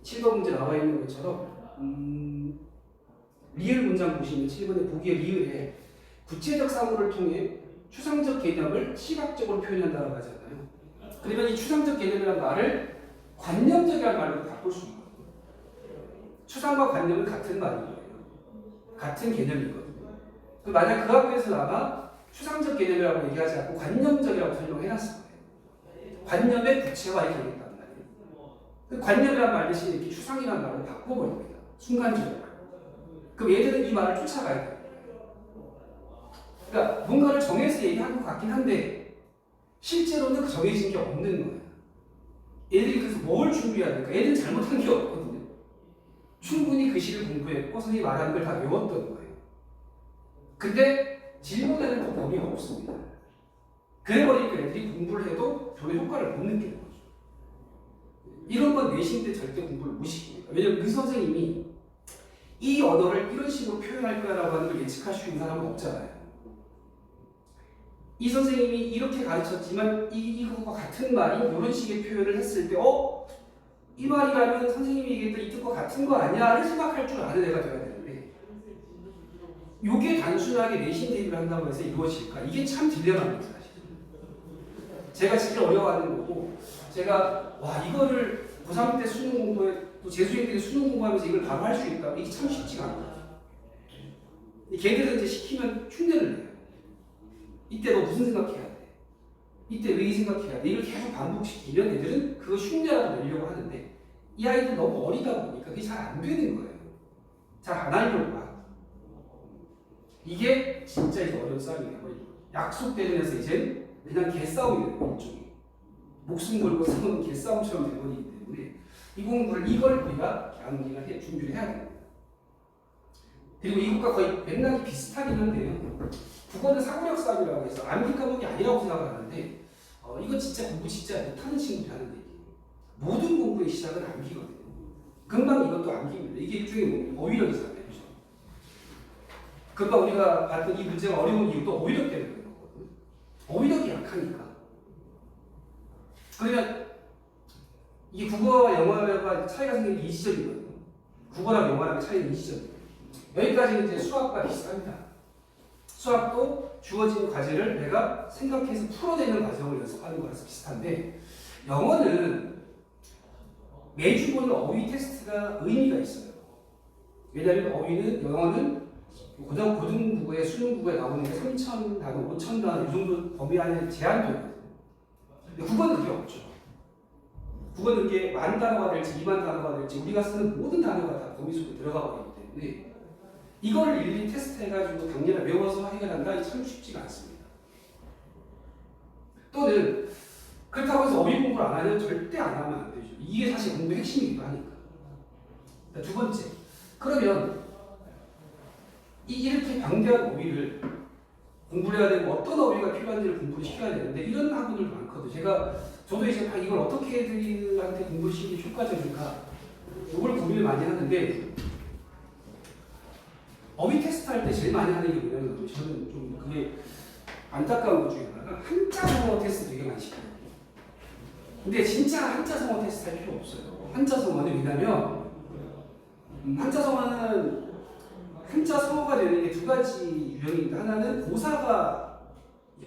7번 문제 나와 있는 것처럼 리을 문장 보시면 7번에 보기에 리을에 구체적 사물을 통해 추상적 개념을 시각적으로 표현한다고 하잖아요. 그러면 이 추상적 개념이라는 말을 관념적이라는 말로 바꿀 수 있거든요. 추상과 관념은 같은 말인 거예요. 같은 개념이거든요. 만약 그 학교에서 아마 추상적 개념이라고 얘기하지 않고 관념적이라고 설명해놨을 거예요. 관념의 구체화 이렇게 하겠단 말이에요. 그 관념이라는 말 대신 이렇게 추상이라는 말로 바꿔버립니다. 순간적으로. 그럼 얘들은 이 말을 쫓아가야 돼요. 그러니까 뭔가를 정해서 얘기한 것 같긴 한데 실제로는 그 정해진 게 없는 거예요. 애들이 그래서 뭘 준비해야 될까? 애들은 잘못한 게 없거든요. 충분히 글씨를 공부했고 선생님이 말하는 걸 다 외웠던 거예요. 근데 질문에는 또 범위가 없습니다. 그래버리니까 애들이 공부를 해도 별로 효과를 못 느끼는 거죠. 이런 건 내신 때 절대 공부를 못 시킵니다. 왜냐면 그 선생님이 이 언어를 이런 식으로 표현할 거라고 하는 걸 예측할 수 있는 사람은 없잖아요. 이 선생님이 이렇게 가르쳤지만 이거와 같은 말이 이런 식의 표현을 했을 때 이 말이라면 선생님이 얘기했던 이 뜻과 같은 거 아니야를 생각할 줄 아는 애가 돼야 되는데 이게 단순하게 내신 대비를 한다고 해서 이루어질까? 이게 참 딜레마입니다. 사실. 제가 진짜 어려워하는 거고 제가 와 이거를 고3 때 수능 공부에 또 재수생 때 수능 공부하면서 이걸 바로 할 수 있다. 이게 참 쉽지가 않아요. 걔들은 이제 시키면 흉내를 내요. 이때 너 무슨 생각해야 돼? 이때 왜 이 생각해야 돼? 이걸 계속 반복시키면 애들은 그거 흉내라도 내려고 하는데 이 아이들 너무 어리다 보니까 그게 잘 안 되는 거예요. 잘 안 하려고 하. 이게 진짜 이제 어려운 싸움이 되버리고 약속되는 데서 이제 그냥 개싸움이 되는 거예요. 일종의. 목숨 걸고 싸우는 개싸움처럼 되버리기 때문에 이 공부를 이걸 우리가 암기를 해 준비를 해야 됩니다. 그리고 이것과 거의 맥락이 비슷하긴 한데요. 국어는 사고력 싸움이라고 해서 암기 과목이 아니라고 생각하는데 이거 진짜 공부 진짜 못하는 친구들이 하는 얘기예요. 모든 공부의 시작은 암기거든요. 금방 이것도 암기입니다. 이게 일종의 어휘력이잖아요. 그렇죠? 금방 우리가 봤던 이 문제가 어려운 이유도 어휘력 때문에 그런 거거든요. 어휘력이 약하니까. 그러면 이 국어와 영어가 차이가 생기는 이 지점이거든요. 국어랑 영어랑 차이는 이 지점이에요. 여기까지는 이제 수학과 비슷합니다. 수학도 주어진 과제를 내가 생각해서 풀어내는 과정을 연습하는 거라서 비슷한데 영어는 매주 보는 어휘 테스트가 의미가 있어요. 왜냐하면 영어는 고등국어에 수능국어에 나오는 게 3,000단어, 5,000단어 이 정도 범위 안에 제한되거든요. 근데 국어는 그게 없죠. 국어는 이게 10,000단어가 될지 20,000단어가 될지 우리가 쓰는 모든 단어가 다 범위 속에 들어가 버리기 때문에 이걸 일일이 테스트해가지고 당연히 외워서 해결한다? 이게 참 쉽지가 않습니다. 또는 그렇다고 해서 어휘 공부를 안 하면 절대 안 하면 안 되죠. 이게 사실 공부의 핵심이기도 하니까. 두 번째, 그러면 이렇게 방대한 어휘를 공부를 해야 되고 어떤 어휘가 필요한지를 공부를 시켜야 되는데 이런 학원들도 많거든요. 저도 이제 이걸 어떻게 애들한테 공부를 시키는 게 효과적일까 이걸 고민을 많이 하는데 어휘 테스트 할 때 제일 많이 하는 게 뭐냐면 저는 좀 그게 안타까운 것 중에 하나가 한자 성어 테스트 되게 많이 시켜요. 근데 진짜 한자 성어 테스트 할 필요 없어요. 한자 성어는 왜냐면 한자 성어는 한자 성어가 되는 게 두 가지 유형인데 하나는 고사가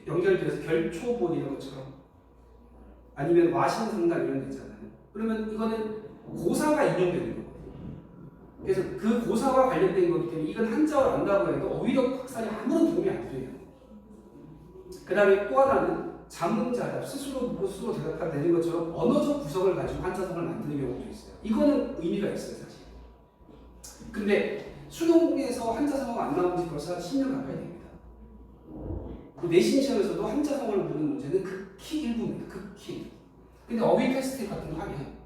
연결돼서 결초본 이런 것처럼 아니면 와신상담 이런 데 있잖아요. 그러면 이거는 고사가 인용되는 거예요. 그래서 그 고사와 관련된 거기 때문에 이건 한자어를 안다고 해도 어휘력 확산이 아무런 도움이 안 돼요. 그 다음에 또 하나는 자문자답, 스스로 묻고 스스로 대답하게 되는 것처럼 언어적 구성을 가지고 한자성을 만드는 경우도 있어요. 이거는 의미가 있어요, 사실. 근데 수능에서 한자성어가 안 나온 지 벌써 한 10년 가까이 됩니다. 그리고 내신 시험에서도 한자성어를 묻는 문제는 극히 일부입니다. 극히. 근데 어휘 테스트 같은 거 하면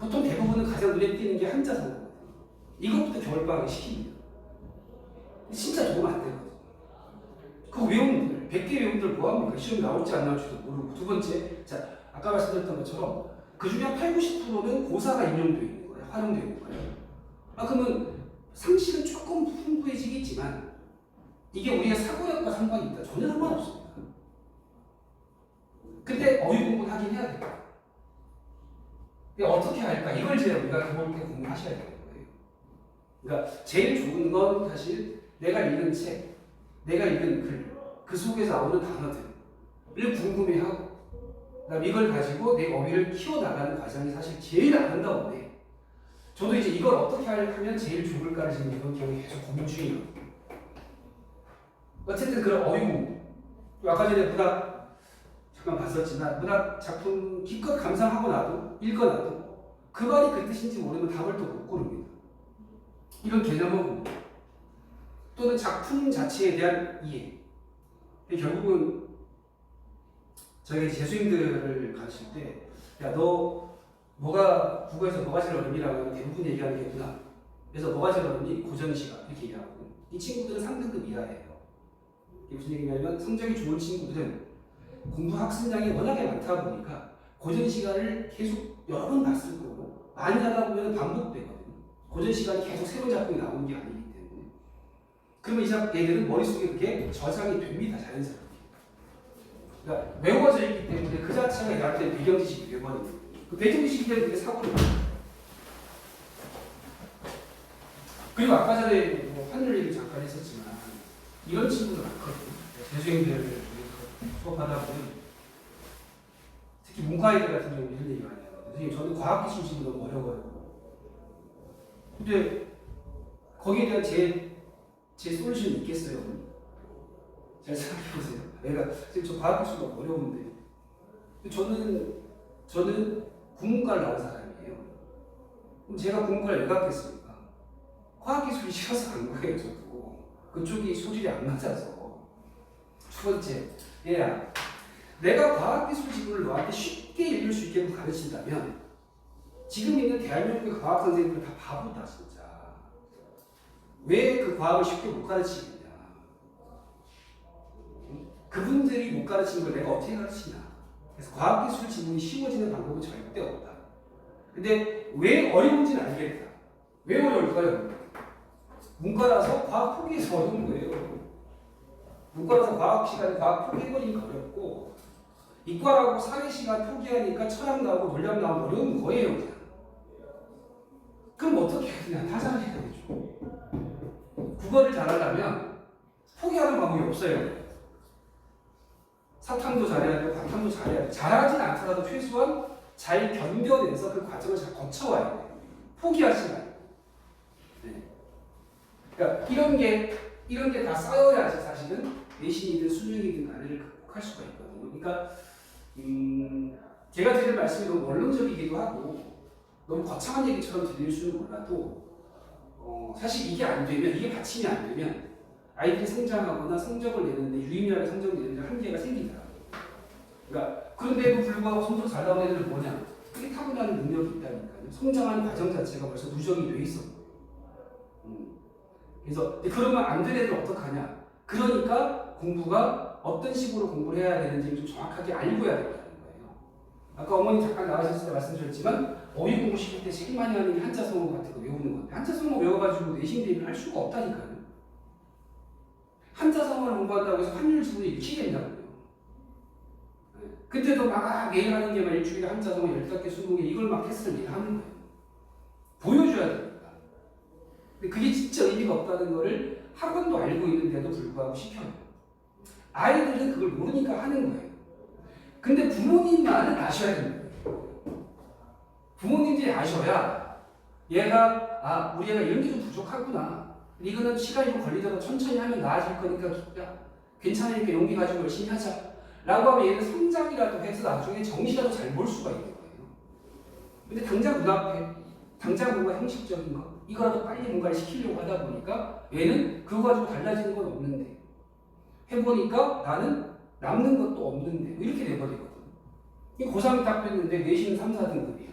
보통 대부분은 가장 눈에 띄는 게 한자성어거든요. 이것부터 겨울방학에 시킵니다. 진짜 도움 안 되거든요. 그 외운 분들, 100개 외운 분들 뭐합니까? 시험 나올지 안 나올지도 모르고. 두 번째, 자, 아까 말씀드렸던 것처럼 그 중에 한 80~90%는 고사가 인용되어 있는 거예요. 활용되어 있는 거예요. 그러면 상식은 조금 풍부해지겠지만 이게 우리가 사고력과 상관이 있다. 전혀 상관없습니다. 근데 어휘 공부는 하긴 해야 돼요. 어떻게 할까? 이걸 이제 우리가 기본적으로 공부하셔야 되는 거예요. 그러니까 제일 좋은 건 사실 내가 읽은 책, 내가 읽은 글, 그 속에서 나오는 단어들을 궁금해하고 그다음 이걸 가지고 내 어휘를 키워나가는 과정이 사실 제일 아름다운데 저도 이제 이걸 어떻게 하면 제일 좋을까를 지금 이번 기억에 계속 고민 중이거든요. 어쨌든 그런 어휘 공부. 아까 전에 문학 잠깐 봤었지만 문학 작품 기껏 감상하고 나도 읽어놔도 그 말이 그 뜻인지 모르면 답을 또 못 고릅니다. 이런 개념을 공부. 또는 작품 자체에 대한 이해. 결국은 저희가 재수생들을 가르칠 때, 야, 너 뭐가 국어에서 뭐가 제일 어렵니라고 하면 대부분 얘기하는 게 문학. 그래서 뭐가 제일 어렵니? 고전시가 이렇게 얘기하고 이 친구들은 3등급 이하예요. 이게 무슨 얘기냐면 성적이 좋은 친구들은 공부 학습량이 워낙에 많다 보니까 고전 시간을 계속 여러 번 봤을 거고 많이 하다 보면 반복되거든요. 고전 시간이 계속 새로운 작품이 나오는 게 아니기 때문에. 그러면 이 얘들은 머릿속에 그게 저장이 됩니다. 자연스럽게. 그러니까 외워져 있기 때문에 그 자체가 얘한테 배경지식이 되어버립니다. 그 배경지식이 되면 그게 사고를 내요. 그리고 아까 전에 뭐 환율 얘기 잠깐 했었지만 이런 친구들 많거든요. 재수생들을 수업하다 보면 특히 문과애들 같은 경우는 이런 얘기 많이 하거든요. 선생님 저는 과학기술 지금 너무 어려워요. 근데 거기에 대한 제 솔루션이 있겠어요? 잘 생각해보세요. 내가 지금 저 과학기술 너무 어려운데 저는 국문과를 나온 사람이에요. 그럼 제가 국문과를 왜 갔겠습니까? 과학기술이 싫어서 간 거예요. 저도 그쪽이 소질이 안 맞아서. 두 번째, 얘야, 내가 과학기술 지구를 너한테 쉽게 읽을 수 있게 가르친다면 지금 있는 대한민국의 과학 선생님들 다 바보다 진짜. 왜 그 과학을 쉽게 못 가르치겠냐? 그분들이 못 가르친 걸 내가 어떻게 가르치냐? 그래서 과학기술 지문이 쉬워지는 방법은 절대 없다. 근데 왜 어려운지는 알겠다. 왜 어려울까요? 문과라서 과학 포기해서 어려운 거예요. 문과라서 과학 시간에 과학 포기해버리니까 어렵고 이과라고 사회 시간 포기하니까 철학 나오고 논량 나오고 어려운 거예요. 그냥. 그럼 어떻게 해야 되냐? 다 잘해야 되죠. 국어를 잘하려면 포기하는 방법이 없어요. 사탐도 잘해야 되고 과탐도 잘해야 돼요. 잘하진 않더라도 최소한 잘 견뎌내서 그 과정을 잘 거쳐와야 돼요. 포기하지 말고. 네. 그러니까 이런 게 다 쌓여야지 사실은 내신이든 수능이든 간에를 극복할 수가 있거든요. 그러니까 제가 드릴 말씀이 너무 원론적이기도 하고 너무 거창한 얘기처럼 들릴 수는 몰라도 사실 이게 안 되면, 이게 받침이 안 되면 아이들이 성장하거나 성적을 내는데 유의미하게 성적을 내는데 한계가 생기더라고요. 그러니까 그런데도 불구하고 성적 잘 나오는 애들은 뭐냐? 그게 타고나는 능력이 있다니까요. 성장하는 과정 자체가 벌써 누적이 돼 있어. 그래서 그러면 안 되는 애들 어떡하냐? 그러니까 공부가 어떤 식으로 공부를 해야 되는지 좀 정확하게 알고 해야 된다는 거예요. 아까 어머니 잠깐 나가셨을 때 말씀드렸지만 어휘 공부 시킬 때 제일 많이 하는 게 한자성어 같은 거 외우는 건데 한자성어 외워가지고 내신 대비를 할 수가 없다니까요. 한자성어를 공부한다고 해서 환율 지문을 익히겠냐고요. 네. 그때도 막 매일 하는 게 막 일주일에 한자성어 15개, 20개 이걸 막 테스트를 매일 하는 거예요. 보여줘야 됩니다. 근데 그게 진짜 의미가 없다는 거를 학원도 알고 있는데도 불구하고 시켜요. 아이들은 그걸 모르니까 하는 거예요. 근데 부모님만은 아셔야 됩니다. 부모님들이 아셔야 얘가 우리 애가 이런 게 좀 부족하구나. 이거는 시간이 좀 걸리더라도 천천히 하면 나아질 거니까 야, 괜찮으니까 용기 가지고 열심히 하자. 라고 하면 얘는 성장이라도 해서 나중에 정시라도 잘 볼 수가 있는 거예요. 근데 당장 눈앞에 당장 뭔가 형식적인 거 이거라도 빨리 뭔가를 시키려고 하다 보니까 얘는 그거 가지고 달라지는 건 없는데 해보니까 나는 남는 것도 없는데 뭐 이렇게 돼버리거든. 이 고3이 딱 됐는데 내신은 3, 4등급이야.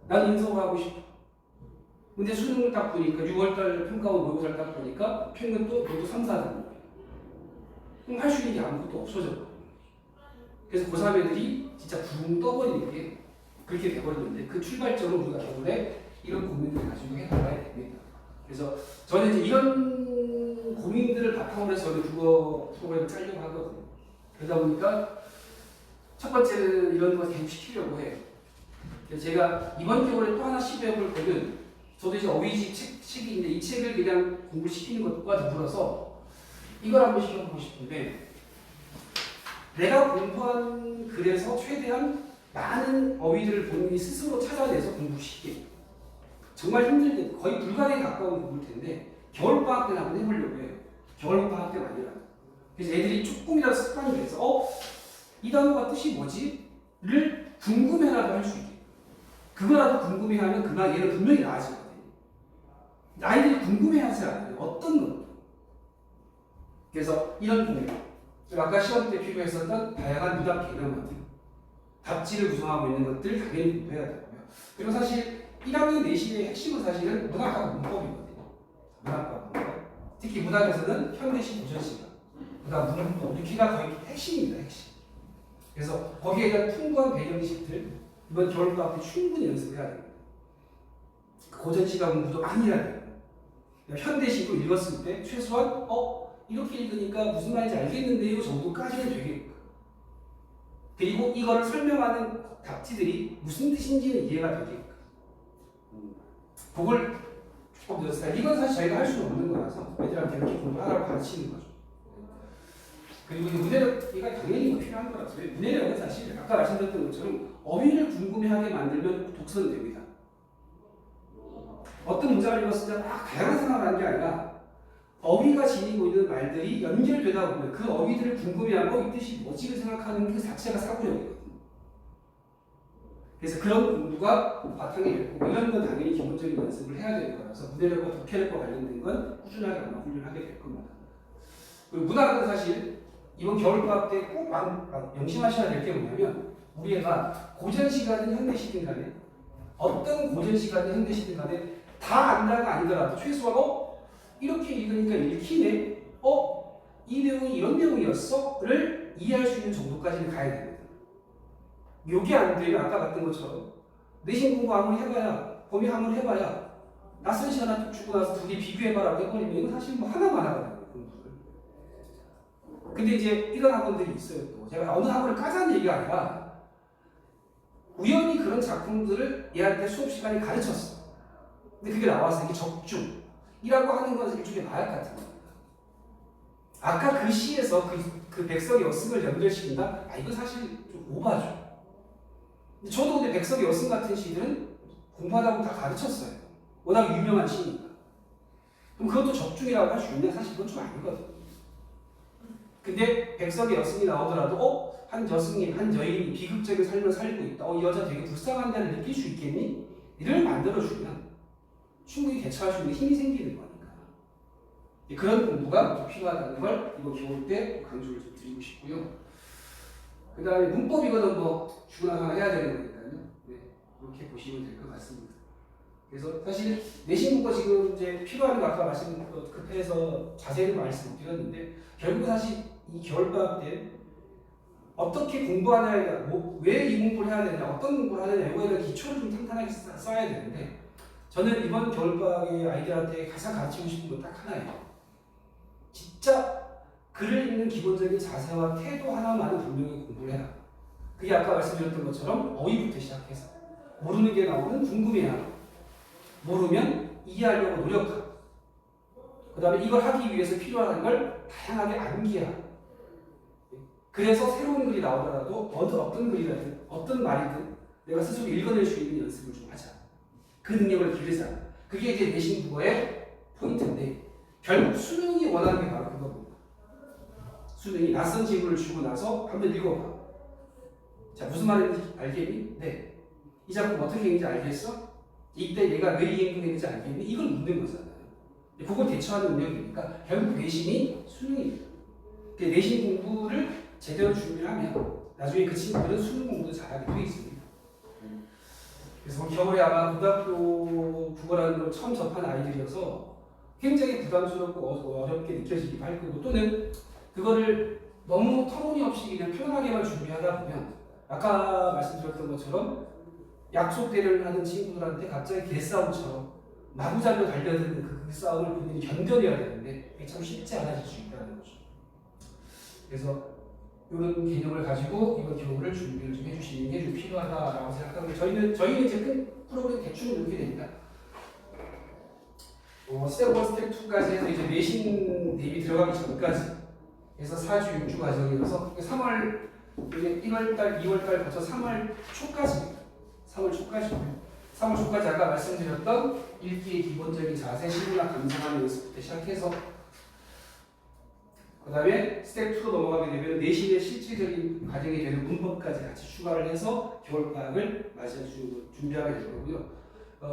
난 인서울 하고 싶어. 근데 수능을 딱 보니까 6월달 평가원 모의고사를 딱 보니까 평균도 모두 3, 4등급이야. 그럼 할 수 있는 게 아무것도 없어져. 그래서 고3 애들이 진짜 붕 떠버리는 게 그렇게 돼버리는데 그 출발점은 우리가 겨울에 이런 고민들을 가지고 해나가야 됩니다. 그래서 저는 이제 이런 고민들을 바탕으로 해서 저는 국어 프로그램을 짜려고 하거든요. 그러다 보니까 첫 번째는 이런 거 계속 시키려고 해요. 그래서 제가 이번 겨울에 또 하나 시도해볼 거는 저도 이제 어휘집 책인데 이 책을 그냥 공부시키는 것과 더불어서 이걸 한번 시켜보고 싶은데 내가 공부한 글에서 최대한 많은 어휘들을 본인이 스스로 찾아내서 공부시키게. 정말 힘들게 거의 불가능에 가까운 공부일 텐데 겨울방학 때는 한번 해보려고 해요. 겨울방학 때는 아니라. 그래서 애들이 조금이라도 습관이 돼서 이 단어가 뜻이 뭐지? 를 궁금해라도 할 수 있게. 그거라도 궁금해하면 그만 얘는 분명히 나아지거든요. 아이들이 궁금해하지 않아요. 어떤 것. 그래서 이런 공부. 아까 시험 때 필요했었던 다양한 문학 개념들, 답지를 구성하고 있는 것들 당연히 공부해야 되고요. 그리고 사실 1학년 내신의 핵심은 사실은 문학과 문법이거든요. 문학과 문법. 특히 문학에서는 현대시, 고전시가, 그다음 문법, 이렇게가 거의 핵심입니다. 핵심. 그래서 거기에 대한 풍부한 배경지식들 이번 겨울방학 때 충분히 연습해야 됩니다. 고전시가 공부도 많이 해야 돼요. 현대시도 읽었을 때 최소한 이렇게 읽으니까 무슨 말인지 알겠는데요 정도까지는 되겠고, 그리고 이거를 설명하는 답지들이 무슨 뜻인지는 이해가 되게끔 그걸 조금 연습해요. 이건 사실 저희가 할 수는 없는 거라서 애들한테 이렇게 공부하라고 가르치는 거죠. 그리고 문해력, 이가 당연히 필요한 거라서요. 문해력은 사실 아까 말씀드렸던 것처럼 어휘를 궁금해하게 만들면 독서는 됩니다. 어떤 문장을 읽었을 때 막 다양한 생각을 하는 게 아니라 어휘가 지니고 있는 말들이 연결되다 보면 그 어휘들을 궁금해하고 이 뜻이 뭐지를 생각하는 그 자체가 사고력이거든요. 그래서 그런 공부가 바탕이 될 거고 이런 건 당연히 기본적인 연습을 해야 되는 거라서 문해력과 독해력과 관련된 건 꾸준하게 아마 훈련하게 될 겁니다. 그리고 문학은 사실 이번 겨울방학 때 꼭 명심하셔야 될 게 뭐냐면 우리 애가 고전시가든 현대시든 간에 어떤 고전시가든 현대시든 간에 다 안다가 아니더라도 최소한 이렇게 읽으니까 읽히네? 이 내용이 이런 내용이었어? 를 이해할 수 있는 정도까지는 가야 됩니다. 요게 안 되면 아까 봤던 것처럼 내신 공부 아무리 해봐야 범위 아무리 해봐야 낯선 시간 하나 주고 나서 둘이 비교해봐라고 해버리면 이건 사실 뭐 하나만 하거든요. 공부를. 근데 이제 이런 학원들이 있어요. 또 제가 어느 학원을 까자는 얘기가 아니라 우연히 그런 작품들을 얘한테 수업 시간에 가르쳤어. 근데 그게 나와서 이게 적중이라고 하는 것은 일종의 마약 같은 겁니다. 아까 그 시에서 그 백석의 여승을 연결시킨다? 이거 사실 좀 오바죠. 저도 근데 백석의 여승 같은 시들은 공부하다 보면 다 가르쳤어요. 워낙 유명한 시니까. 그럼 그것도 적중이라고 할 수 있냐? 사실 그건 좀 아니거든요. 근데 백석의 여승이 나오더라도 한 여승이, 한 여인이 비극적인 삶을 살고 있다. 이 여자 되게 불쌍한다를 느낄 수 있겠니? 이를 만들어주면 충분히 대처할 수 있는 힘이 생기는 거니까. 그런 공부가 필요하다는 걸 이번 겨울 때 강조를 좀 드리고 싶고요. 그 다음에 문법이거든 뭐 주구나 해야 되는 거니까요. 네, 이렇게 보시면 될 것 같습니다. 그래서 사실 내신 국어 지금 이제 필요한 거 아까 급해서 자세히 말씀드렸는데 결국 사실 이 겨울방학 때 어떻게 공부하느냐, 왜 이 공부를 해야 되냐, 어떤 공부를 하느냐 이거에 대한 기초를 좀 탄탄하게 쌓아야 되는데 저는 이번 겨울방학에 아이들한테 가장 가르치고 싶은 건 딱 하나예요. 진짜 글을 읽는 기본적인 자세와 태도 하나만은 분명히 공부를 해라. 그게 아까 말씀드렸던 것처럼 어휘부터 시작해서 모르는 게 나오면 궁금해하고 모르면 이해하려고 노력하고 그 다음에 이걸 하기 위해서 필요한 걸 다양하게 암기하고 그래서 새로운 글이 나오더라도 어떤 글이든 어떤 말이든 내가 스스로 읽어낼 수 있는 연습을 좀 하자. 그 능력을 기르자. 그게 이제 내신 국어의 포인트인데 결국 수능이 원하는 게 바로 그겁니다. 수능이 낯선 지문을 주고 나서 한번 읽어봐. 자, 무슨 말인지 알겠니? 네. 이 작품 어떻게 읽는지 알겠어? 이때 얘가 왜 이 행동을 했는지 알겠니? 이걸 묻는 거잖아요. 그걸 대처하는 능력이니까 결국 내신이 수능입니다. 내신 공부를 제대로 준비를 하면 나중에 그 친구들은 수능 공부도 잘하게 되어 있습니다. 그래서 겨울에 아마 고등학교 국어라는 걸 처음 접한 아이들이어서 굉장히 부담스럽고 어렵게 느껴지기도 할 거고, 또는 그거를 너무 터무니없이 그냥 편하게만 준비하다 보면 아까 말씀드렸던 것처럼 약속대를 하는 친구들한테 갑자기 개싸움처럼 마구잡이로 달려드는 그 싸움을 본인이 견뎌내야 되는데 그게 참 쉽지 않아질 수 있다는 거죠. 그래서 이런 개념을 가지고 이번 겨울을 준비를 좀 해주시는 게 좀 필요하다라고 생각하고, 저희는 이제 큰 프로그램 대충 이렇게 됩니다. 스텝 1, 스텝 2까지 해서 이제 내신 대비 들어가기 전까지 해서 4주, 6주 과정이어서 3월, 이제 1월달, 2월달 거쳐 3월 초까지입니다. 3월 초까지 아까 말씀드렸던 읽기의 기본적인 자세, 시문학 감상하는 연습부터 시작해서 그 다음에 스텝 2로 넘어가게 되면 내신의 실질적인 과정이 되는 문법까지 같이 추가를 해서 겨울방학을 맞이할 준비하게 될 거고요.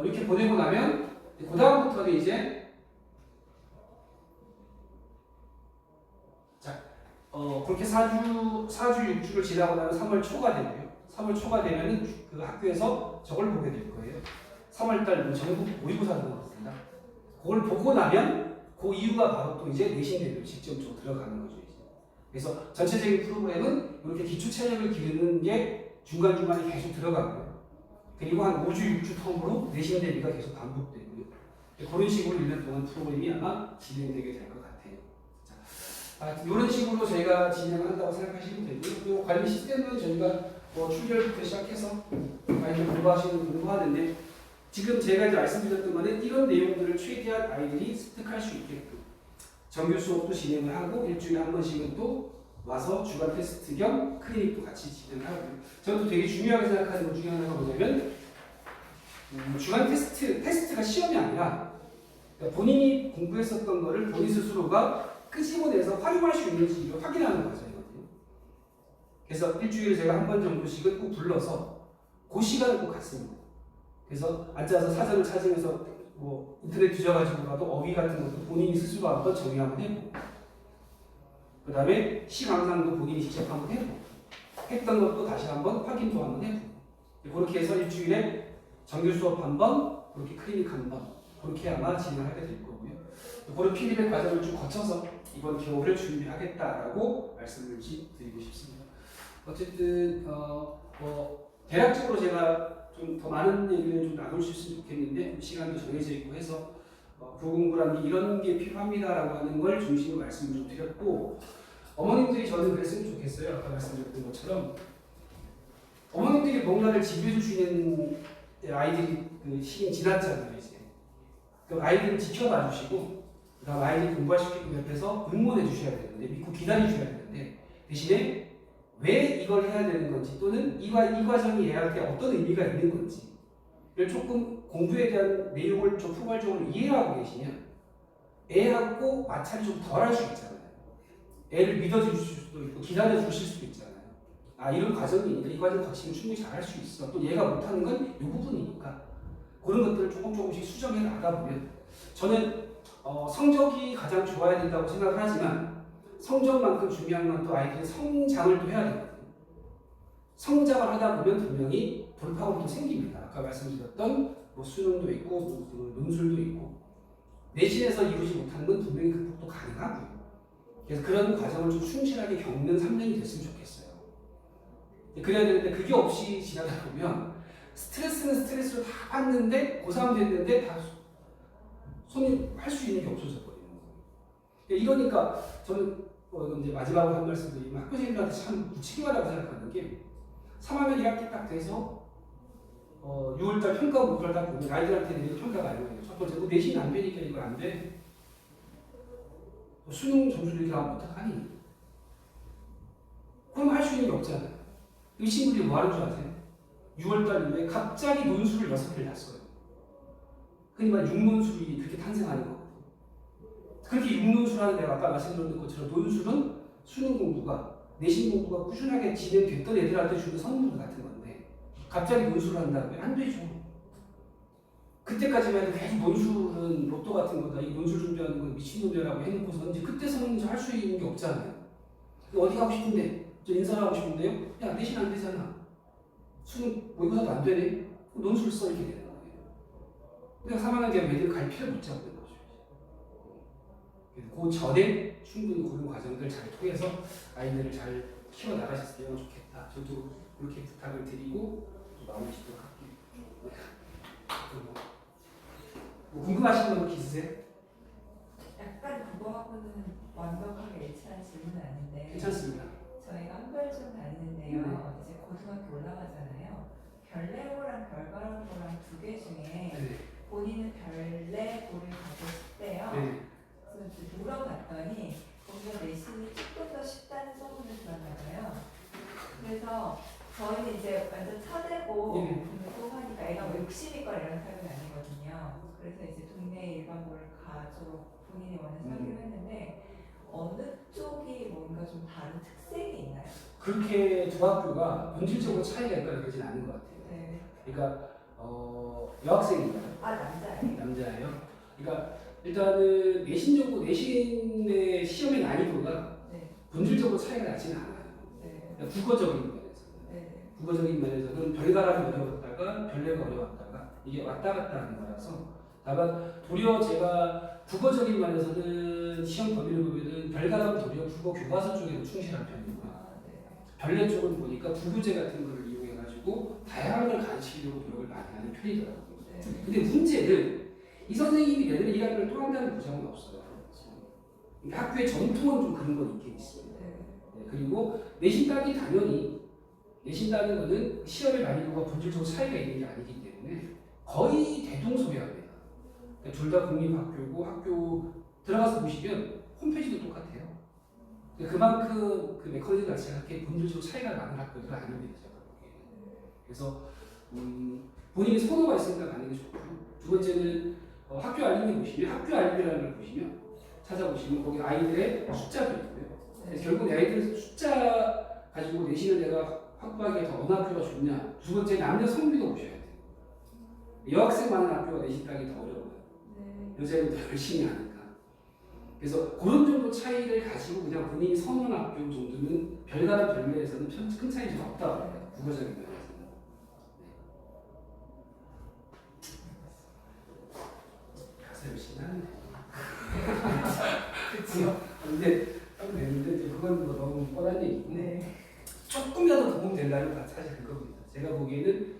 이렇게 보내고 나면 그 다음부터는 이제 그렇게 4주, 6주를 지나고 나면 3월 초가 되고요. 3월 초가 되면은 그 학교에서 저걸 보게 될 거예요. 3월달 전국 모의고사가 나왔습니다. 그걸 보고 나면 그 이유가 바로 또 이제 내신 대비로 직접적으로 들어가는 거죠. 이제. 그래서 전체적인 프로그램은 이렇게 기초 체력을 기르는 게 중간중간에 계속 들어가고요. 그리고 한 5주, 6주 텀으로 내신 대비가 계속 반복되고요. 그런 식으로 1년 동안 프로그램이 아마 진행되게 될 것 같아요. 이런 식으로 저희가 진행을 한다고 생각하시면 되고요. 또 관리 시스템은 저희가 출결부터 시작해서 아이들 공부하는데, 지금 제가 이제 말씀드렸던 거는 이런 내용들을 최대한 아이들이 습득할 수 있게끔 정규 수업도 진행을 하고 일주일에 한 번씩은 또 와서 주간 테스트 겸 클리닉도 같이 진행하고요. 저는 또 되게 중요하게 생각하는 것 중에 하나가 뭐냐면 주간 테스트가 시험이 아니라 그러니까 본인이 공부했었던 거를 본인 스스로가 끄집어내서 활용할 수 있는지를 확인하는 과정이거든요. 그래서 일주일에 제가 한 번 정도씩은 꼭 불러서 그 시간을 꼭 갖습니다. 그래서 앉아서 사전을 찾으면서 뭐 인터넷 뒤져가지고라도 어휘 같은 것도 본인이 스스로 한번 정리 한번 해보고, 그 다음에 시 강상도 본인이 직접 한번 해보고, 했던 것도 다시 한번 확인도 한번 해보고, 그렇게 해서 일주일에 정규 수업 한 번, 그렇게 클리닉 한 번, 그렇게 아마 진행을 하게 될 거고요. 그런 피드백 과정을 좀 거쳐서 이번 겨울을 준비하겠다라고 말씀을 드리고 싶습니다. 어쨌든 대략적으로 제가 좀 더 많은 얘기를 좀 나눌 수 있으면 좋겠는데 시간도 정해져 있고 해서 부공부라는 게 이런 게 필요합니다라고 하는 걸 중심으로 말씀을 좀 드렸고, 어머님들이 저는 그랬으면 좋겠어요. 아까 말씀드렸던 것처럼 어머님들이 뭔가를 지배해 주시는 아이들이 그 시기 지났잖아요. 이제 그 아이들을 지켜봐 주시고 그다음 아이들 공부하시키고 옆에서 응원해 주셔야 되는데, 믿고 기다려 주셔야 되는데, 대신에 왜 이걸 해야 되는 건지, 또는 이 과정이 얘한테 어떤 의미가 있는 건지를 조금 공부에 대한 내용을 좀 포괄적으로 이해하고 계시면 애하고 마찰이 좀 덜 할 수 있잖아요. 애를 믿어주실 수도 있고 기다려 주실 수도 있잖아요. 이런 과정이 있는데 이 과정 거치면 충분히 잘할 수 있어. 또 얘가 못하는 건 이 부분이니까 그런 것들을 조금씩 수정해 나가보면, 저는 성적이 가장 좋아야 된다고 생각을 하지만 성적만큼 중요한 건 또 아이들이 성장을 또 해야 되거든요. 성장을 하다 보면 분명히 돌파구도 또 생깁니다. 아까 말씀드렸던 뭐 수능도 있고 뭐 논술도 있고 내신에서 이루지 못하는 건 분명히 극복도 가능하고요. 그래서 그런 과정을 좀 충실하게 겪는 3년이 됐으면 좋겠어요. 그래야 되는데 그게 없이 지나다 보면 스트레스는 스트레스로 다 받는데 고3 됐는데 다 손이 할 수 있는 게 없어져 버리는 거예요. 이러니까 저는 이제 마지막으로 한 말씀 드리면 학교생들한테 참 무책임하다고 생각하는 게 3학년 1학기 딱 돼서 6월달 평가 목표를 딱 보면 아이들한테 내는 평가가 아니에요. 첫 번째, 너 내신 안 되니까 이거 안 돼. 수능 점수를 이렇게 하면 어떡하니? 그럼 할 수 있는 게 없잖아요. 이 친구들이 뭐 하는 줄 아세요? 6월달 이후에 갑자기 논술을 6개를 놨어요. 흔히 말 6논술이 그렇게 탄생하는 거거든요. 그렇게 6논술 하는 데가 아까 말씀드린 것처럼 논술은 수능 공부가, 내신 공부가 꾸준하게 진행됐던 애들한테 주는 선물 같은 건데 갑자기 논술을 한다면 안 되죠. 그때까지만 해도 계속 논술은 로또 같은 거다. 이 논술 준비하는 건 미친놈이라고 해놓고서 이제 그때서는 할 수 있는 게 없잖아요. 어디 가고 싶은데? 저 인사를 하고 싶은데요? 야, 내신 안 되잖아. 수능 모의고사도 안 되네? 논술 써 이렇게 되는 거예요. 그러니까 3학년 되면 애들 갈 필요 못 잡는 거죠. 그 전에 충분히 그런 과정들 잘 통해서 아이들을 잘 키워나가셨으면 좋겠다. 저도 그렇게 부탁을 드리고 마무리하도록 할게요. 뭐 궁금하신 거 있으세요? 약간 그거하고는 완벽하게 일치하는 질문은 아닌데 괜찮습니다. 저희가 한별중 다니는데요. 이제 고등학교 올라가잖아요. 별내고랑 별바람고랑 두 개 중에 네. 본인은 별내고를 가고 싶대요. 네. 그래서 이제 물어봤더니 거기가 내신이 조금 더 쉽다는 소문을 들었나 봐요. 그래서 저희는 이제 완전 차대고 네. 공부하니까 애가 뭐 욕심이 있거나 이런 타입은 아니거든요. 그래서 이제 동네 일반고를 가도록 본인이 원해서 하기로 했는데 어느 쪽이 뭔가 좀 다른 특색이 있나요? 그렇게 두 학교가 본질적으로 차이가 있거나 그러진 않은 것 같아요. 네. 그러니까 여학생인가요? 아 남자예요? 남자예요. 그러니까 일단은 내신의 시험의 난이도가 네. 본질적으로 차이가 나지는 않아요. 네. 그러니까 국어적인 면에서. 네. 국어적인 면에서는 별가람이 어려웠다가 별내가 어려웠다가 이게 왔다 갔다 하는 거라서 다만 도리어 제가 국어적인 면에서는 시험 범위를 보면은 별가람 도리어 국어 교과서 쪽에도 충실한 편이고요. 아, 네. 별내 쪽은 보니까 부구제 같은 거를 이용해가지고 다양한 걸 가르치려고 노력을 많이 하는 편이더라고요. 네. 근데 문제는 이 선생님이 내년 1학년을 또 한다는 보장은 없어요. 그러니까 학교의 전통은 좀 그런 건 있긴 있습니다. 네. 네, 그리고 내신 따기 당연히 내신 따는 거는 시험의 난이도가 본질적으로 차이가 있는 게 아니기 때문에 거의 대동소이합니다. 그러니까 둘 다 공립학교고 학교 들어가서 보시면 홈페이지도 똑같아요. 그만큼 그 메커니즘 자체가 그렇게 본질적으로 차이가 나는 학교들은 아닙니다. 제가 보기에는. 그래서 본인이 선호가 있으니까 가는 게 좋고요. 두 번째는 학교 알림을 보시면 학교 알림이라는 걸 보시면 찾아보시면 거기 아이들의 숫자도 있고요. 그래서 결국 아이들 숫자 가지고 내신을 내가 확보하기에 더 어느 학교가 좋냐. 두 번째 남녀 성비도 보셔야 돼요. 여학생 많은 학교가 내신 따기 더 어려워요. 네. 여자애는 더 열심히 하니까. 그래서 그런 정도 차이를 가지고 그냥 본인이 선호하는 학교 정도는 별다른 별내에서는 큰 차이가 없다고 해요. 국어적인 면에서는. 가사 열심히 하는데. 그치요? 근데 하면 되는데 이제 그건 뭐 너무 뻔한 얘기고 네. 조금이라도 도움 된다면 다 사실 그겁니다. 제가 보기에는